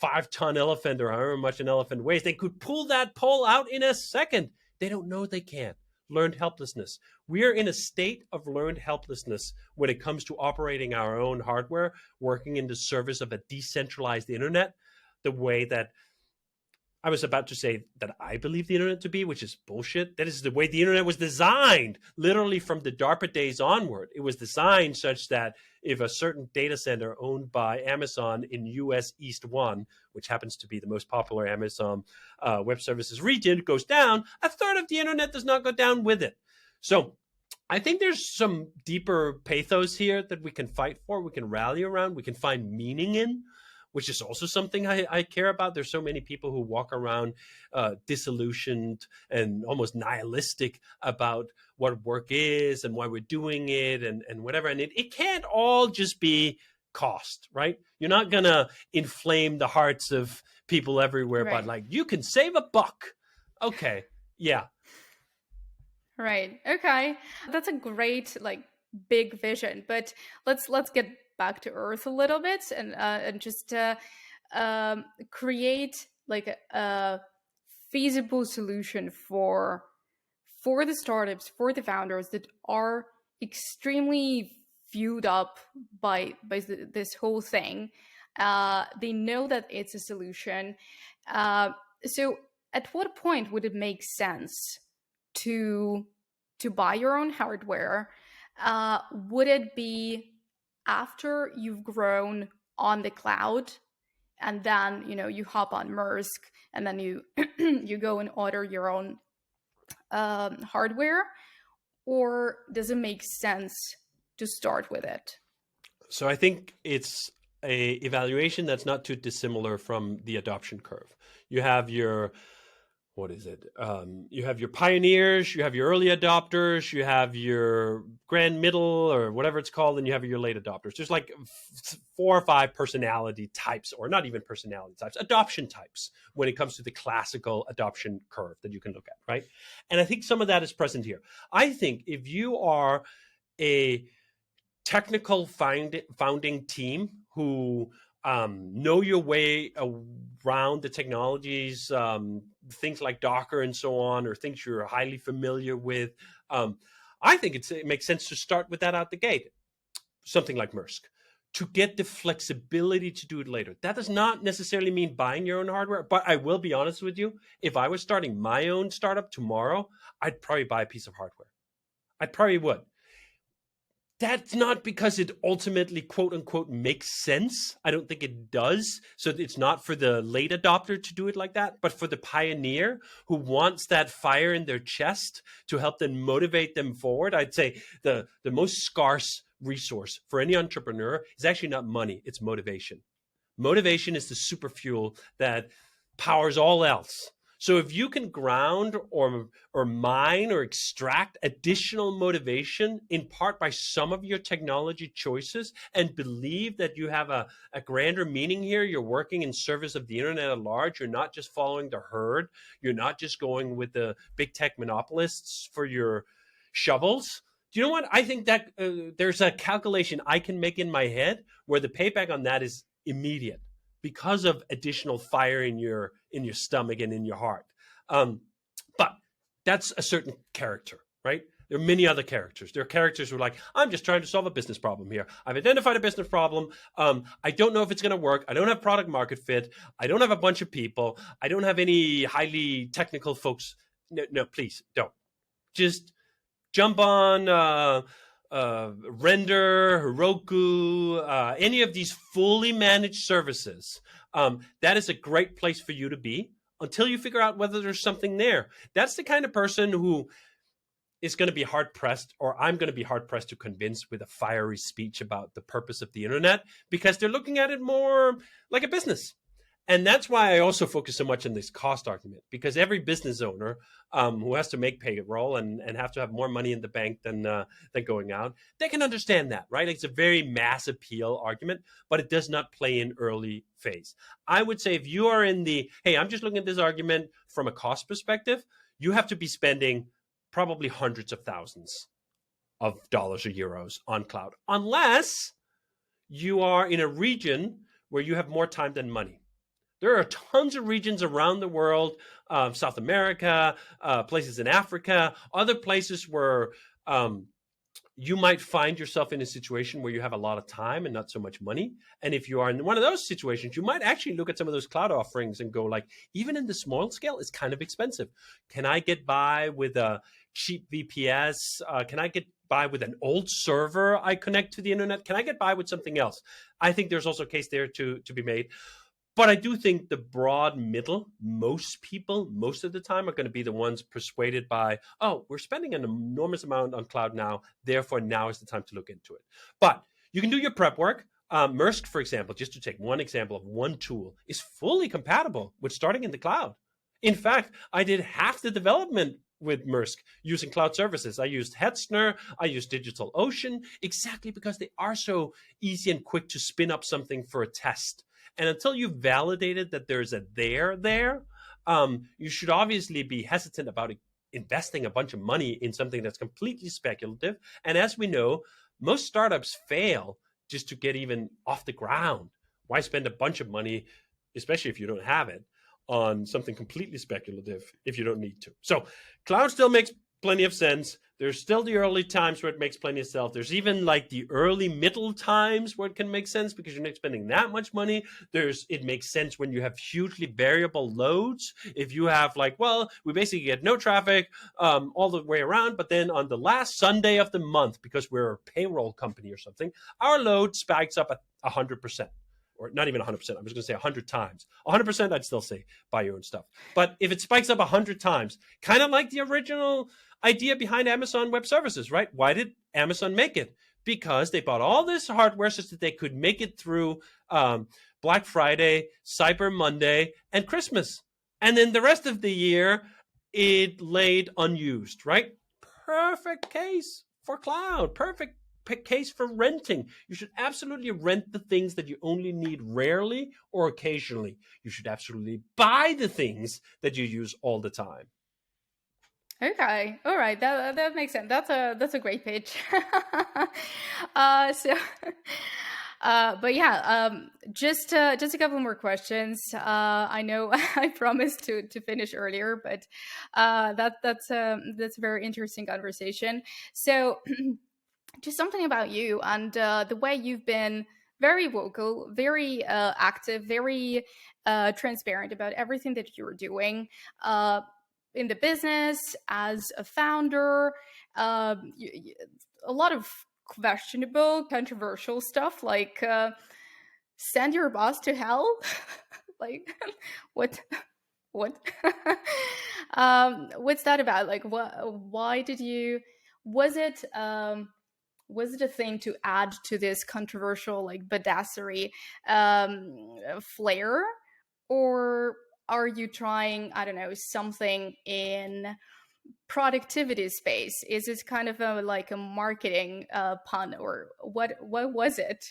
5-ton elephant, or however much an elephant weighs. They could pull that pole out in a second. They don't know they can't. Learned helplessness. We are in a state of learned helplessness when it comes to operating our own hardware, working in the service of a decentralized internet, the way that I was about to say that I believe the internet to be, which is bullshit. That is the way the internet was designed, literally from the DARPA days onward. It was designed such that if a certain data center owned by Amazon in US East 1, which happens to be the most popular Amazon Web Services region, goes down, a third of the internet does not go down with it. So I think there's some deeper pathos here that we can fight for, we can rally around, we can find meaning in, which is also something I care about. There's so many people who walk around disillusioned and almost nihilistic about what work is and why we're doing it and whatever. And it can't all just be cost, right? You're not going to inflame the hearts of people everywhere, but like, you can save $1. Okay, yeah. Right. Okay. That's a great, like, big vision. But let's get back to earth a little bit and just create like a feasible solution for the startups, for the founders that are extremely fueled up by this whole thing. They know that it's a solution. So at what point would it make sense to buy your own hardware? Would it be after you've grown on the cloud, and then you hop on MRSK, and then you you go and order your own hardware, or does it make sense to start with it? So I think it's a evaluation that's not too dissimilar from the adoption curve. You have your you have your pioneers, you have your early adopters, you have your grand middle or whatever it's called, and you have your late adopters. There's like 4 or 5 personality types, or not even personality types, adoption types when it comes to the classical adoption curve that you can look at, right? And I think some of that is present here. I think if you are a technical founding team who know your way around the technologies, things like Docker and so on, or things you're highly familiar with, I think it makes sense to start with that out the gate, something like MRSK, to get the flexibility to do it later. That does not necessarily mean buying your own hardware, but I will be honest with you, if I was starting my own startup tomorrow, I'd probably buy a piece of hardware. I probably would. That's not because it ultimately, quote unquote, makes sense. I don't think it does. So it's not for the late adopter to do it like that, but for the pioneer who wants that fire in their chest to help them motivate them forward. I'd say the most scarce resource for any entrepreneur is actually not money, it's motivation. Motivation is the super fuel that powers all else. So if you can ground or mine or extract additional motivation in part by some of your technology choices and believe that you have a grander meaning here, you're working in service of the internet at large, you're not just following the herd, you're not just going with the big tech monopolists for your shovels. Do you know what? I think that there's a calculation I can make in my head where the payback on that is immediate because of additional fire in your stomach and in your heart. But that's a certain character, right? There are many other characters. There are characters who are like, I'm just trying to solve a business problem here. I've identified a business problem. I don't know if it's going to work. I don't have product market fit. I don't have a bunch of people. I don't have any highly technical folks. No, please don't. Just jump on Render, Heroku, any of these fully managed services. That is a great place for you to be until you figure out whether there's something there. That's the kind of person who is going to be hard pressed, or I'm going to be hard pressed to convince with a fiery speech about the purpose of the internet, because they're looking at it more like a business. And that's why I also focus so much on this cost argument, because every business owner who has to make payroll and have to have more money in the bank than going out, they can understand that, right? It's a very mass appeal argument, but it does not play in early phase. I would say if you are in the, hey, I'm just looking at this argument from a cost perspective, you have to be spending probably hundreds of thousands of dollars or euros on cloud, unless you are in a region where you have more time than money. There are tons of regions around the world, South America, places in Africa, other places where you might find yourself in a situation where you have a lot of time and not so much money. And if you are in one of those situations, you might actually look at some of those cloud offerings and go like, even in the small scale, it's kind of expensive. Can I get by with a cheap VPS? Can I get by with an old server I connect to the internet? Can I get by with something else? I think there's also a case there to be made. But I do think the broad middle, most people, most of the time, are going to be the ones persuaded by, oh, we're spending an enormous amount on cloud now, therefore now is the time to look into it. But you can do your prep work. MRSK, for example, just to take one example of one tool, is fully compatible with starting in the cloud. In fact, I did half the development with MRSK using cloud services. I used Hetzner, I used DigitalOcean, exactly because they are so easy and quick to spin up something for a test. And until you've validated that there's a there, you should obviously be hesitant about investing a bunch of money in something that's completely speculative. And as we know, most startups fail just to get even off the ground. Why spend a bunch of money, especially if you don't have it, on something completely speculative if you don't need to? So cloud still makes plenty of sense. There's still the early times where it makes plenty of sense. There's even like the early middle times where it can make sense because you're not spending that much money. It makes sense when you have hugely variable loads. If you have like, well, we basically get no traffic all the way around, but then on the last Sunday of the month, because we're a payroll company or something, our load spikes up at 100%. Or not even 100%. I was going to say 100 times. 100%, I'd still say buy your own stuff. But if it spikes up 100 times, kind of like the original idea behind Amazon Web Services, right? Why did Amazon make it? Because they bought all this hardware so that they could make it through Black Friday, Cyber Monday, and Christmas. And then the rest of the year, it laid unused, right? Perfect case for cloud. Perfect case for renting. You should absolutely rent the things that you only need rarely or occasionally. You should absolutely buy the things that you use all the time. Okay, all right, that makes sense. That's a great pitch. But yeah, just a couple more questions. I know I promised to finish earlier, but that's a very interesting conversation. So, just something about you and the way you've been very vocal, very active, very transparent about everything that you're doing in the business as a founder. A lot of questionable, controversial stuff like send your boss to hell. Like what? What's that about? Like why did you? Was it a thing to add to this controversial like badassery flair, or are you trying, I don't know, something in productivity space? Is it kind of like a marketing pun, or what was it?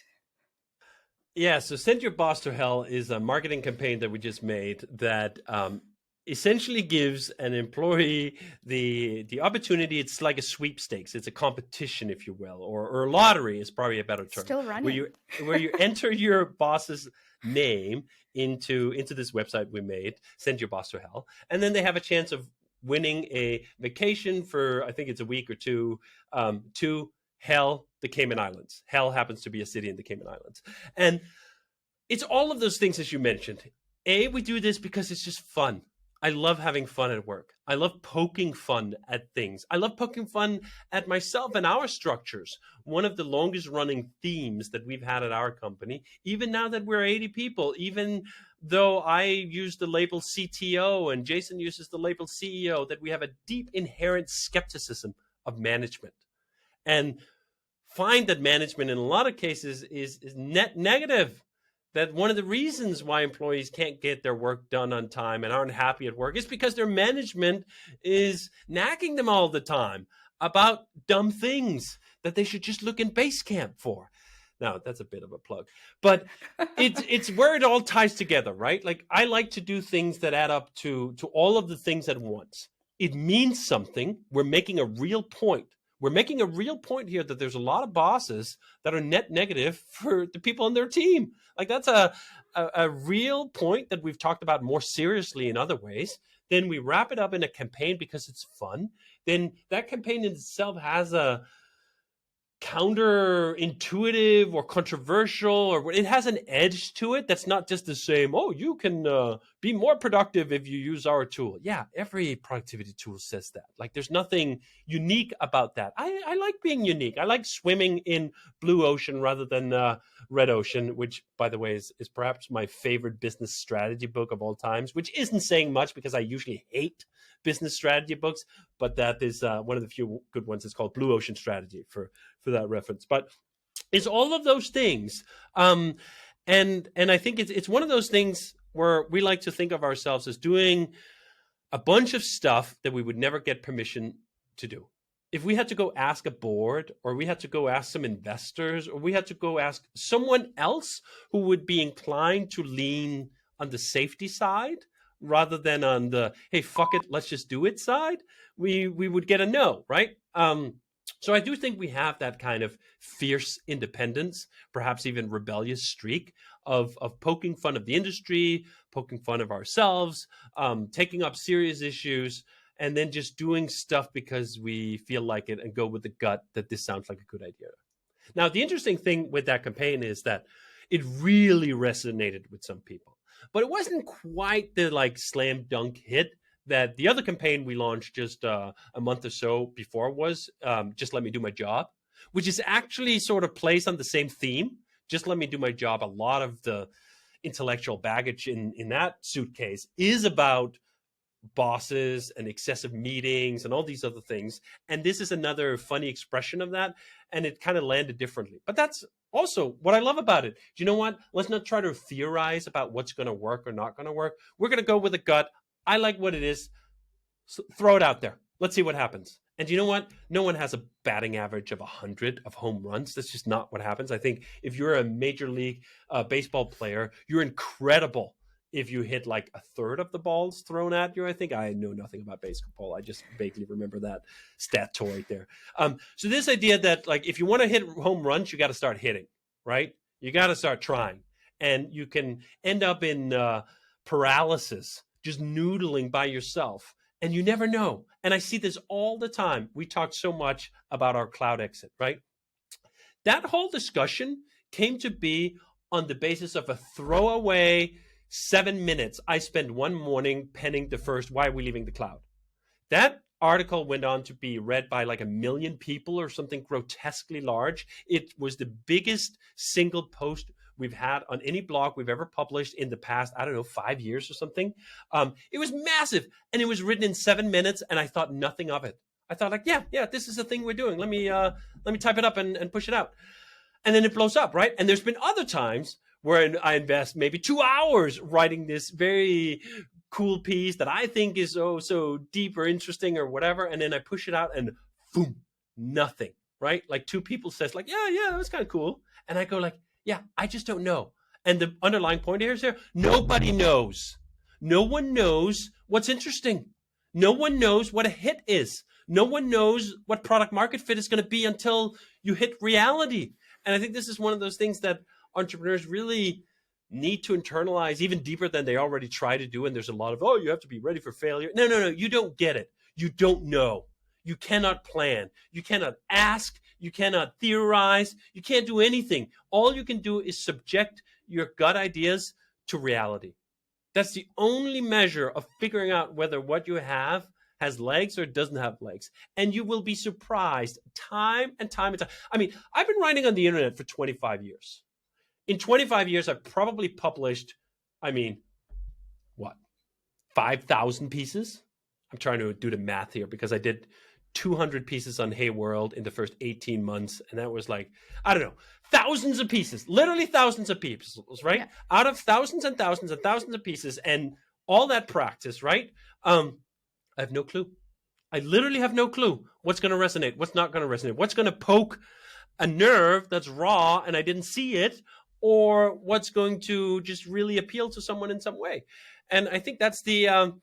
Yeah, so Send Your Boss to Hell is a marketing campaign that we just made that essentially gives an employee the opportunity. It's like a sweepstakes. It's a competition, if you will, or a lottery is probably a better term, Still where running. you enter your boss's name into this website we made, Send Your Boss to Hell, and then they have a chance of winning a vacation for, I think it's a week or two, to Hell, the Cayman Islands. Hell happens to be a city in the Cayman Islands. And it's all of those things, as you mentioned. We do this because it's just fun. I love having fun at work. I love poking fun at things. I love poking fun at myself and our structures. One of the longest running themes that we've had at our company, even now that we're 80 people, even though I use the label CTO and Jason uses the label CEO, that we have a deep inherent skepticism of management. And find that management in a lot of cases is net negative. That one of the reasons why employees can't get their work done on time and aren't happy at work is because their management is nagging them all the time about dumb things that they should just look in Basecamp for. Now, that's a bit of a plug, but it's where it all ties together, right? Like, I like to do things that add up to all of the things at once. It means something. We're making a real point. We're making a real point here that there's a lot of bosses that are net negative for the people on their team. Like, that's a real point that we've talked about more seriously in other ways. Then we wrap it up in a campaign because it's fun. Then that campaign in itself has a counterintuitive or controversial, or it has an edge to it that's not just the same. Oh, you can be more productive if you use our tool. Yeah, every productivity tool says that. Like, there's nothing unique about that. I like being unique. I like swimming in blue ocean rather than red ocean, which, by the way, is perhaps my favorite business strategy book of all times, which isn't saying much because I usually hate business strategy books, but that is one of the few good ones. It's called Blue Ocean Strategy for that reference. But it's all of those things, and I think it's one of those things where we like to think of ourselves as doing a bunch of stuff that we would never get permission to do. If we had to go ask a board, or we had to go ask some investors, or we had to go ask someone else who would be inclined to lean on the safety side rather than on the, hey, fuck it, let's just do it side, we would get a no, right? So I do think we have that kind of fierce independence, perhaps even rebellious streak of poking fun of the industry, poking fun of ourselves, taking up serious issues, and then just doing stuff because we feel like it and go with the gut that this sounds like a good idea. Now, the interesting thing with that campaign is that it really resonated with some people, but it wasn't quite the like slam dunk hit that the other campaign we launched just a month or so before was, Just Let Me Do My Job, which is actually sort of plays on the same theme. Just Let Me Do My Job. A lot of the intellectual baggage in that suitcase is about bosses and excessive meetings and all these other things. And this is another funny expression of that. And it kind of landed differently. But that's also what I love about it. Do you know what? Let's not try to theorize about what's going to work or not going to work. We're going to go with a gut. I like what it is. So throw it out there. Let's see what happens. And you know what? No one has a batting average of 100 of home runs. That's just not what happens. I think if you're a major league baseball player, you're incredible if you hit like a third of the balls thrown at you. I think I know nothing about baseball. I just vaguely remember that stat right there. So this idea that like if you want to hit home runs, you got to start hitting, right? You got to start trying. And you can end up in paralysis, just noodling by yourself. And you never know. And I see this all the time. We talked so much about our cloud exit, right? That whole discussion came to be on the basis of a throwaway 7 minutes I spent one morning penning the first, why are we leaving the cloud? That article went on to be read by like 1 million people or something grotesquely large. It was the biggest single post we've had on any blog we've ever published in the past, I don't know, 5 years or something. It was massive, and it was written in 7 minutes, and I thought nothing of it. I thought like, yeah, this is the thing we're doing. Let me type it up and push it out. And then it blows up, right? And there's been other times where I invest maybe 2 hours writing this very cool piece that I think is so deep or interesting or whatever, and then I push it out and boom, nothing, right? Like two people says like, yeah, that was kind of cool. And I go like, yeah, I just don't know. And the underlying point here is nobody knows. No one knows what's interesting. No one knows what a hit is. No one knows what product market fit is going to be until you hit reality. And I think this is one of those things that entrepreneurs really need to internalize even deeper than they already try to do. And there's a lot of, you have to be ready for failure. No, you don't get it. You don't know. You cannot plan. You cannot ask. You cannot theorize. You can't do anything. All you can do is subject your gut ideas to reality. That's the only measure of figuring out whether what you have has legs or doesn't have legs. And you will be surprised time and time and time. I mean, I've been writing on the internet for 25 years. In 25 years, I've probably published, 5,000 pieces? I'm trying to do the math here because I did 200 pieces on Hey World in the first 18 months. And that was like, I don't know, thousands of pieces, literally thousands of pieces, right? Yeah. Out of thousands and thousands and thousands of pieces and all that practice, right? I have no clue. I literally have no clue what's going to resonate, what's not going to resonate, what's going to poke a nerve that's raw and I didn't see it, or what's going to just really appeal to someone in some way. And I think that's the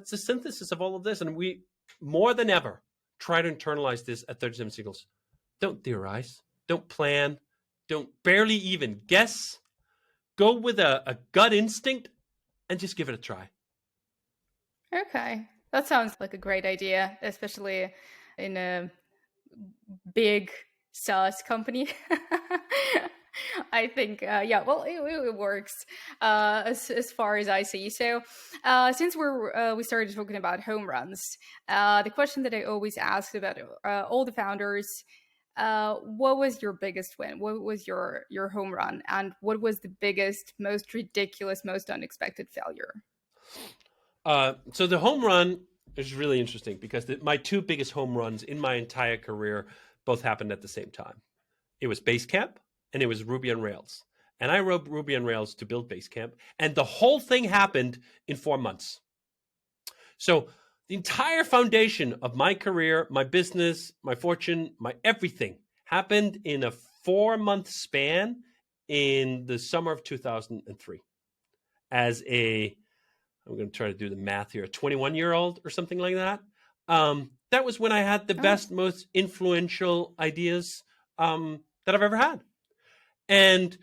synthesis of all of this. And we, more than ever, try to internalize this at 37 Seagulls. Don't theorize. Don't plan. Don't barely even guess. Go with a gut instinct and just give it a try. Okay. That sounds like a great idea, especially in a big SaaS company. I think, it works as far as I see. So since we started talking about home runs, the question that I always ask about all the founders, what was your biggest win? What was your home run? And what was the biggest, most ridiculous, most unexpected failure? So the home run is really interesting because my two biggest home runs in my entire career both happened at the same time. It was Basecamp and it was Ruby on Rails. And I wrote Ruby on Rails to build Basecamp. And the whole thing happened in 4 months. So the entire foundation of my career, my business, my fortune, my everything happened in a 4-month span in the summer of 2003. As I'm going to try to do the math here, a 21-year-old or something like that. That was when I had the best, most influential ideas that I've ever had. And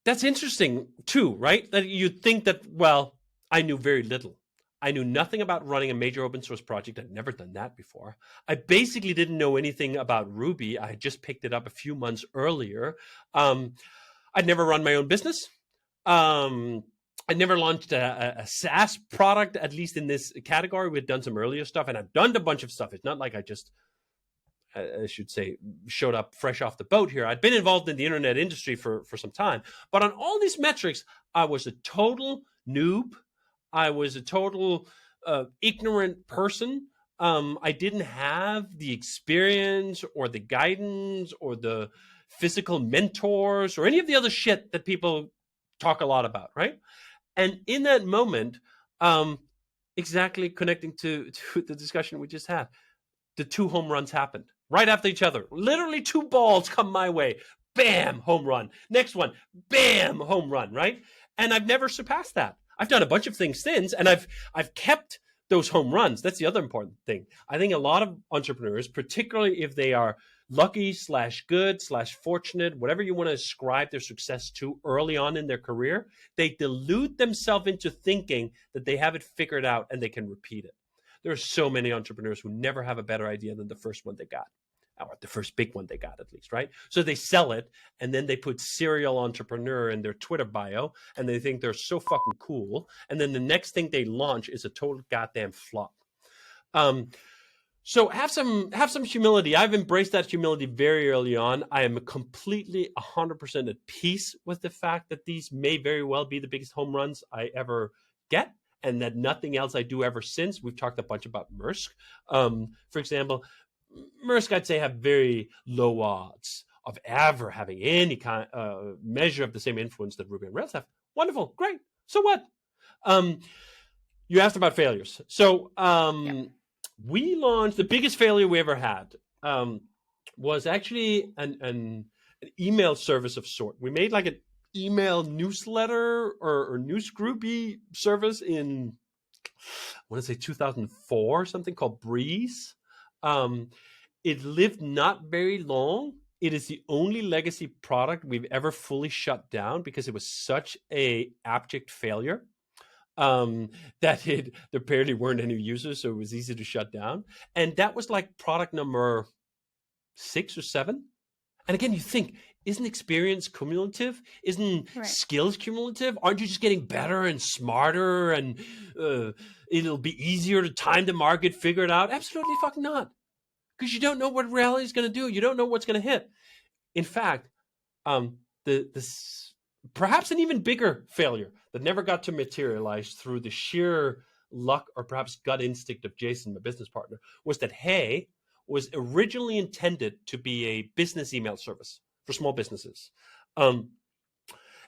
that's interesting too, right? That you think that, well, I knew very little. I knew nothing about running a major open source project. I'd never done that before. I basically didn't know anything about Ruby. I had just picked it up a few months earlier. I'd never run my own business. I never launched a SaaS product, at least in this category. We'd done some earlier stuff, and I've done a bunch of stuff. It's not like I should say, showed up fresh off the boat here. I'd been involved in the internet industry for some time. But on all these metrics, I was a total noob. I was a total ignorant person. I didn't have the experience or the guidance or the physical mentors or any of the other shit that people talk a lot about, right? And in that moment, exactly connecting to the discussion we just had, the 2 home runs happened right after each other. Literally 2 balls come my way. Bam, home run. Next one, bam, home run, right? And I've never surpassed that. I've done a bunch of things since, and I've kept those home runs. That's the other important thing. I think a lot of entrepreneurs, particularly if they are lucky / good / fortunate, whatever you want to ascribe their success to early on in their career, they delude themselves into thinking that they have it figured out and they can repeat it. There are so many entrepreneurs who never have a better idea than the first one they got, or the first big one they got at least, right? So they sell it, and then they put serial entrepreneur in their Twitter bio, and they think they're so fucking cool. And then the next thing they launch is a total goddamn flop. So have some humility. I've embraced that humility very early on. I am completely 100% at peace with the fact that these may very well be the biggest home runs I ever get, and that nothing else I do ever since. We've talked a bunch about MRSK. For example, MRSK, I'd say, have very low odds of ever having any kind measure of the same influence that Ruby on Rails have. Wonderful, great. So what? Um, you asked about failures. So Yeah. we launched the biggest failure we ever had. Was actually an email service of sort. We made like an email newsletter or news groupy service in, I want to say 2004, something called Breeze. Um, it lived not very long. It is the only legacy product we've ever fully shut down because it was such a abject failure, um, that there barely weren't any users, so it was easy to shut down. And that was like product number 6 or 7. And again, you think, isn't experience cumulative? Isn't Right. skills cumulative? Aren't you just getting better and smarter, and it'll be easier to time the market, figure it out? Absolutely fucking not. Because you don't know what reality is going to do. You don't know what's going to hit. In fact, this perhaps an even bigger failure that never got to materialize through the sheer luck or perhaps gut instinct of Jason, my business partner, was that Hey was originally intended to be a business email service for small businesses. And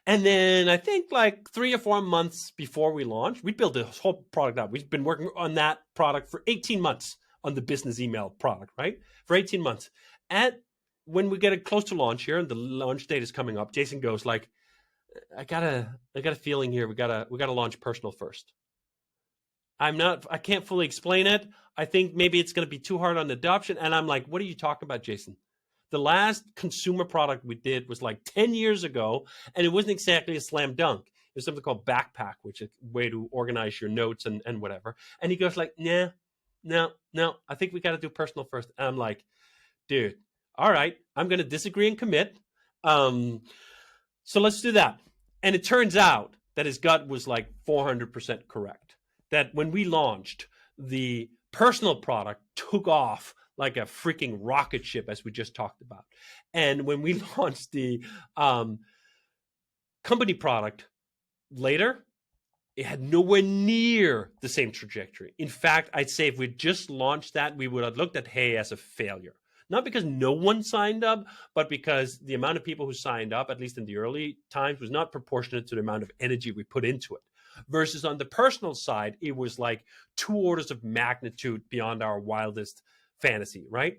then I think like 3 or 4 months before we launched, we built this whole product out. We've been working on that product for 18 months, on the business email product, right? For 18 months. And when we get it close to launch here and the launch date is coming up, Jason goes like, I got a feeling here. We gotta launch personal first. I can't fully explain it. I think maybe it's going to be too hard on adoption. And I'm like, what are you talking about, Jason? The last consumer product we did was like 10 years ago, and it wasn't exactly a slam dunk. There's something called Backpack, which is a way to organize your notes and whatever. And he goes like, nah, no, I think we got to do personal first. And I'm like, dude, all right, I'm going to disagree and commit. So let's do that. And it turns out that his gut was like 400% correct. That when we launched, the personal product took off like a freaking rocket ship, as we just talked about. And when we launched the company product later, it had nowhere near the same trajectory. In fact, I'd say if we'd just launched that, we would have looked at Hey as a failure. Not because no one signed up, but because the amount of people who signed up, at least in the early times, was not proportionate to the amount of energy we put into it. Versus on the personal side, it was like 2 orders of magnitude beyond our wildest fantasy, right?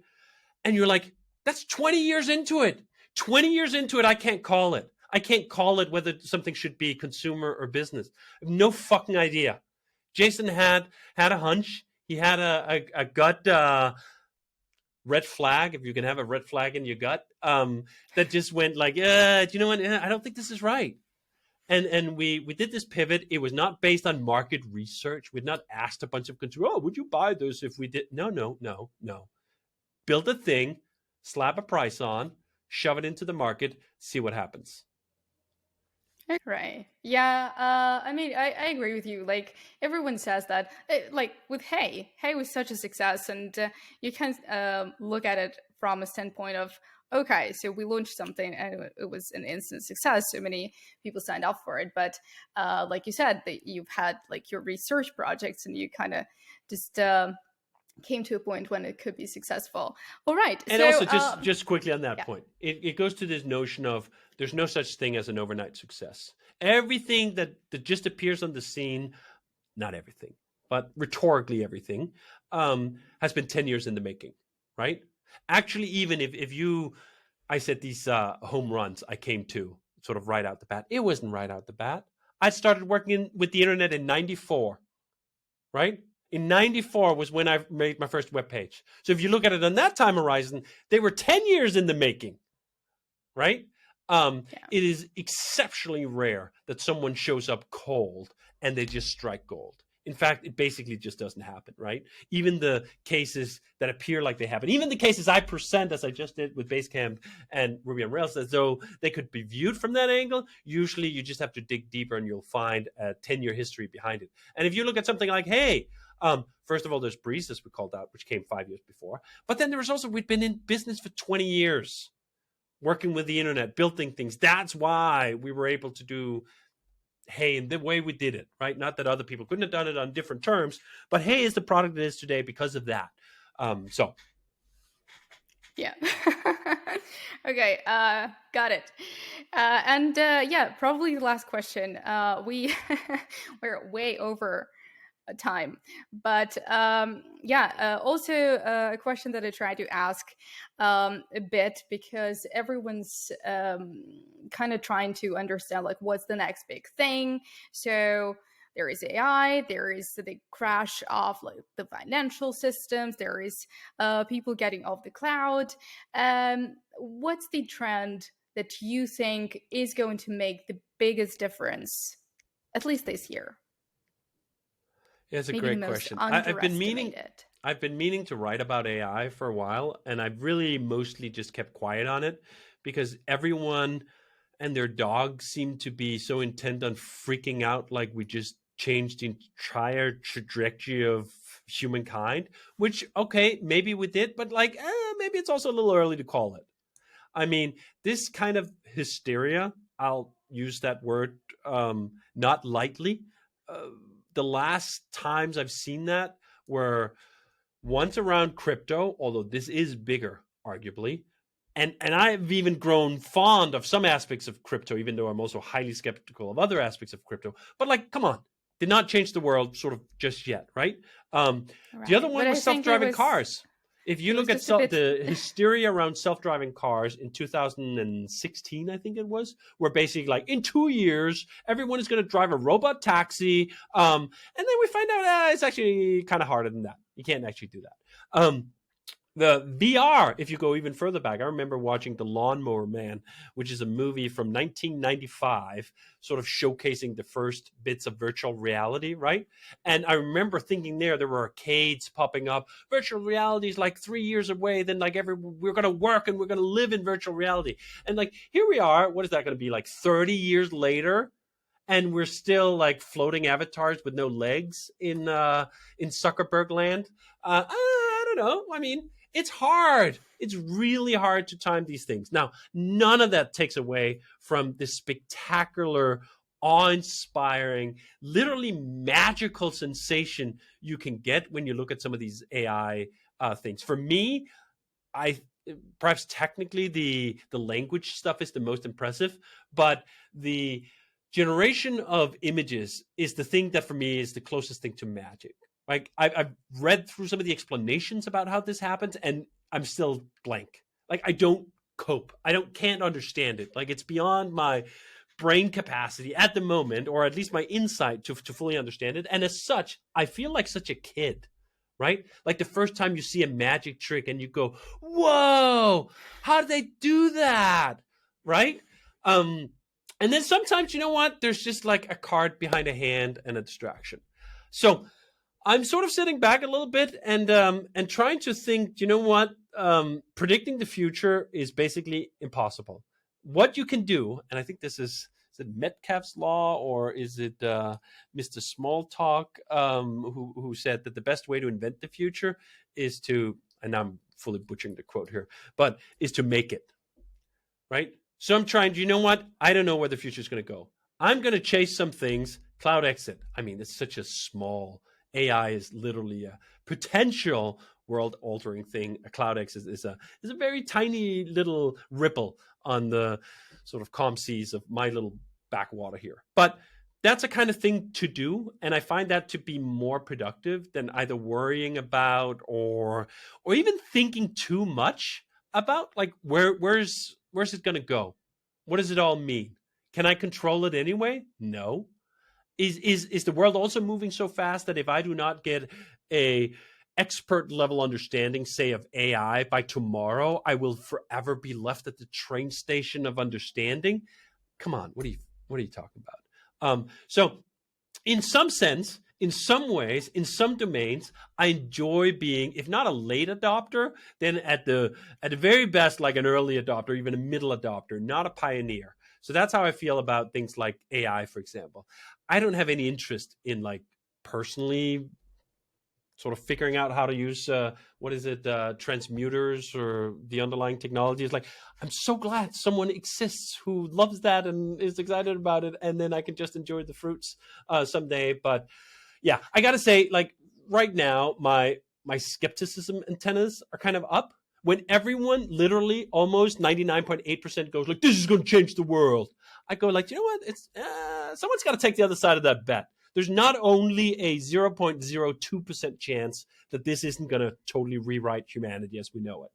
And you're like, that's 20 years into it. 20 years into it, I can't call it. I can't call it whether something should be consumer or business. I have no fucking idea. Jason had a hunch. He had a gut red flag, if you can have a red flag in your gut, that just went like, do you know what? I don't think this is right. And we did this pivot. It was not based on market research. We'd not asked a bunch of consumers, oh, would you buy this if we did? No. Build a thing, slap a price on, shove it into the market, see what happens. Right. Yeah. I mean, I agree with you. Like everyone says that. Like with Hey was such a success, and you can look at it from a standpoint of, okay, so we launched something and it was an instant success. So many people signed up for it. But like you said, that you've had like your research projects, and you kind of just came to a point when it could be successful. All right. And So also, just quickly on that yeah. point, it goes to this notion of there's no such thing as an overnight success. Everything that just appears on the scene, not everything, but rhetorically everything, has been 10 years in the making, right? Actually, even if I said these home runs I came to sort of right out the bat, it wasn't right out the bat. I started working with the internet in 94, right? In 94 was when I made my first web page. So if you look at it on that time horizon, they were 10 years in the making, right? Yeah. It is exceptionally rare that someone shows up cold and they just strike gold. In fact, it basically just doesn't happen, right? Even the cases that appear like they happen, even the cases I present, as I just did with Basecamp and Ruby on Rails, as though they could be viewed from that angle, usually you just have to dig deeper and you'll find a 10-year history behind it. And if you look at something like, hey, first of all, there's Breeze, as we called out, which came 5 years before. But then there was also, we'd been in business for 20 years, working with the internet, building things. That's why we were able to do Hey in the way we did it, right? Not that other people couldn't have done it on different terms, but Hey is the product it is today because of that. So Yeah. Okay, got it. And yeah, probably the last question. We're way over time, but yeah, also a question that I try to ask a bit, because everyone's kind of trying to understand like what's the next big thing. So there is AI, there is the crash of like the financial systems, there is people getting off the cloud. What's the trend that you think is going to make the biggest difference, at least this year? Yeah, it's a Maybe the great most question. underestimated. I've been meaning to write about AI for a while, and I've really mostly just kept quiet on it because everyone and their dog seem to be so intent on freaking out like we just changed the entire trajectory of humankind, which okay, maybe we did, but like maybe it's also a little early to call it. I mean, this kind of hysteria, I'll use that word not lightly. Uh, the last times I've seen that were once around crypto, although this is bigger, arguably. And I've even grown fond of some aspects of crypto, even though I'm also highly skeptical of other aspects of crypto. But like, come on, did not change the world sort of just yet, right? The other Right. But one I was think self-driving cars. If you it was look at just a bit. the hysteria around self-driving cars in 2016, I think it was, where basically like in 2 years, everyone is going to drive a robot taxi. And then we find out it's actually kind of harder than that. You can't actually do that. The VR, if you go even further back, I remember watching The Lawnmower Man, which is a movie from 1995, sort of showcasing the first bits of virtual reality, right? And I remember thinking there were arcades popping up. Virtual reality is like 3 years away. Then like we're going to work and we're going to live in virtual reality. And like here we are. What is that going to be like 30 years later? And we're still like floating avatars with no legs in Zuckerberg land. I don't know. I mean, it's hard. It's really hard to time these things. Now, none of that takes away from this spectacular, awe-inspiring, literally magical sensation you can get when you look at some of these AI things. For me, I perhaps technically the language stuff is the most impressive, but the generation of images is the thing that for me is the closest thing to magic. Like I've read through some of the explanations about how this happens, and I'm still blank. Like I don't cope. Can't understand it. Like it's beyond my brain capacity at the moment, or at least my insight to fully understand it. And as such, I feel like such a kid, right? Like the first time you see a magic trick and you go, whoa, how did they do that? Right? And then sometimes, you know what? There's just like a card behind a hand and a distraction. So I'm sort of sitting back a little bit and trying to think, you know what? Predicting the future is basically impossible. What you can do, and I think this is it Metcalfe's law or is it Mr. Smalltalk who said that the best way to invent the future is to, and I'm fully butchering the quote here, but is to make it, right? So I'm trying, you know what? I don't know where the future is going to go. I'm going to chase some things. Cloud exit. I mean, it's such a small, AI is literally a potential world altering thing. A cloud exit is a very tiny little ripple on the sort of calm seas of my little backwater here. But that's a kind of thing to do, and I find that to be more productive than either worrying about or even thinking too much about like where's it going to go? What does it all mean? Can I control it anyway? No. Is the world also moving so fast that if I do not get a expert level understanding, say, of AI by tomorrow, I will forever be left at the train station of understanding? Come on, what are you talking about? So in some sense, in some ways, in some domains, I enjoy being, if not a late adopter, then at the very best, like an early adopter, even a middle adopter, not a pioneer. So that's how I feel about things like AI, for example. I don't have any interest in like personally sort of figuring out how to use what is it, transmuters or the underlying technology. Is like, I'm so glad someone exists who loves that and is excited about it, and then I can just enjoy the fruits someday. But yeah, I gotta say, like right now, my skepticism antennas are kind of up, when everyone literally almost 99.8% goes like, this is going to change the world. I go like, you know what? It's someone's got to take the other side of that bet. There's not only a 0.02% chance that this isn't going to totally rewrite humanity as we know it.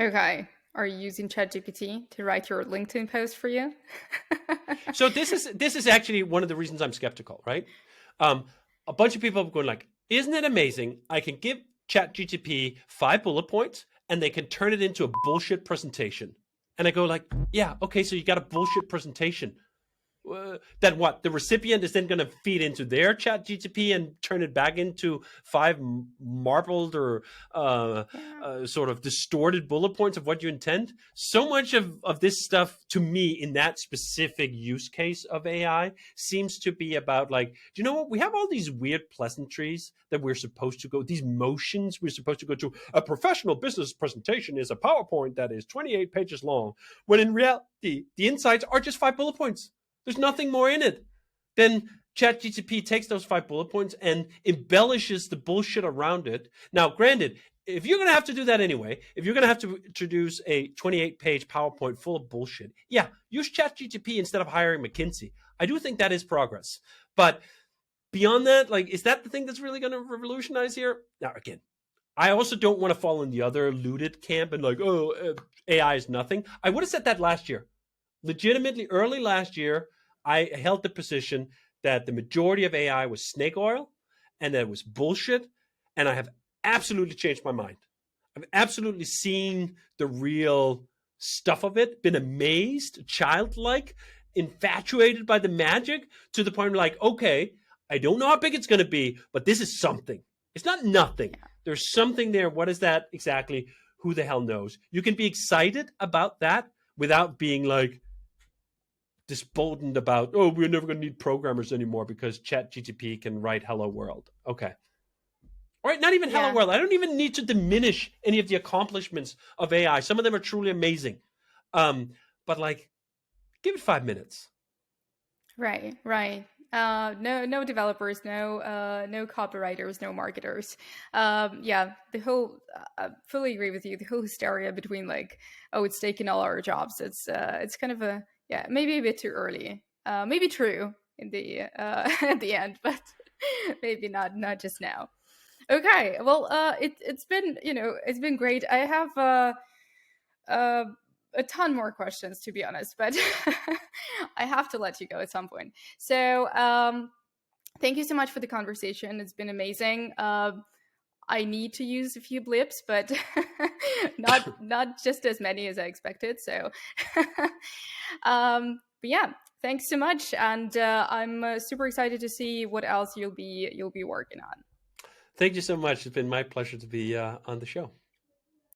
Okay. Are you using ChatGPT to write your LinkedIn post for you? So this is actually one of the reasons I'm skeptical, right? A bunch of people are going like, isn't it amazing? I can give ChatGPT 5 bullet points and they can turn it into a bullshit presentation. And I go like, yeah, okay, so you got a bullshit presentation. Then what? The recipient is then going to feed into their ChatGPT and turn it back into 5 marbled or sort of distorted bullet points of what you intend. So much of this stuff, to me, in that specific use case of AI, seems to be about like, do you know what? We have all these weird pleasantries that we're supposed to go, these motions we're supposed to go to. A professional business presentation is a PowerPoint that is 28 pages long, when in reality, the insights are just 5 bullet points. There's nothing more in it. Then ChatGPT takes those 5 bullet points and embellishes the bullshit around it. Now, granted, if you're going to have to do that anyway, if you're going to have to introduce a 28-page PowerPoint full of bullshit, yeah, use ChatGPT instead of hiring McKinsey. I do think that is progress. But beyond that, like, is that the thing that's really going to revolutionize here? Now, again, I also don't want to fall in the other looted camp and like, oh, AI is nothing. I would have said that last year. Legitimately, early last year, I held the position that the majority of AI was snake oil and that it was bullshit. And I have absolutely changed my mind. I've absolutely seen the real stuff of it, been amazed, childlike, infatuated by the magic, to the point where like, okay, I don't know how big it's going to be, but this is something. It's not nothing. Yeah. There's something there. What is that exactly? Who the hell knows? You can be excited about that without being like, disboldened about, oh, we're never going to need programmers anymore because ChatGPT can write Hello World. Okay. All right, not even Hello World. I don't even need to diminish any of the accomplishments of AI. Some of them are truly amazing. But like, give it 5 minutes. Right, right. No developers, no copywriters, no marketers. Yeah, the whole. Fully agree with you. The whole hysteria between like, oh, it's taking all our jobs. It's kind of a maybe a bit too early. Maybe true in the at the end, but maybe not just now. Okay, well, it's been it's been great. I have uh, a ton more questions, to be honest, but I have to let you go at some point. So thank you so much for the conversation. It's been amazing. I need to use a few blips, but not just as many as I expected. So, but yeah, thanks so much, and I'm super excited to see what else you'll be working on. Thank you so much. It's been my pleasure to be on the show.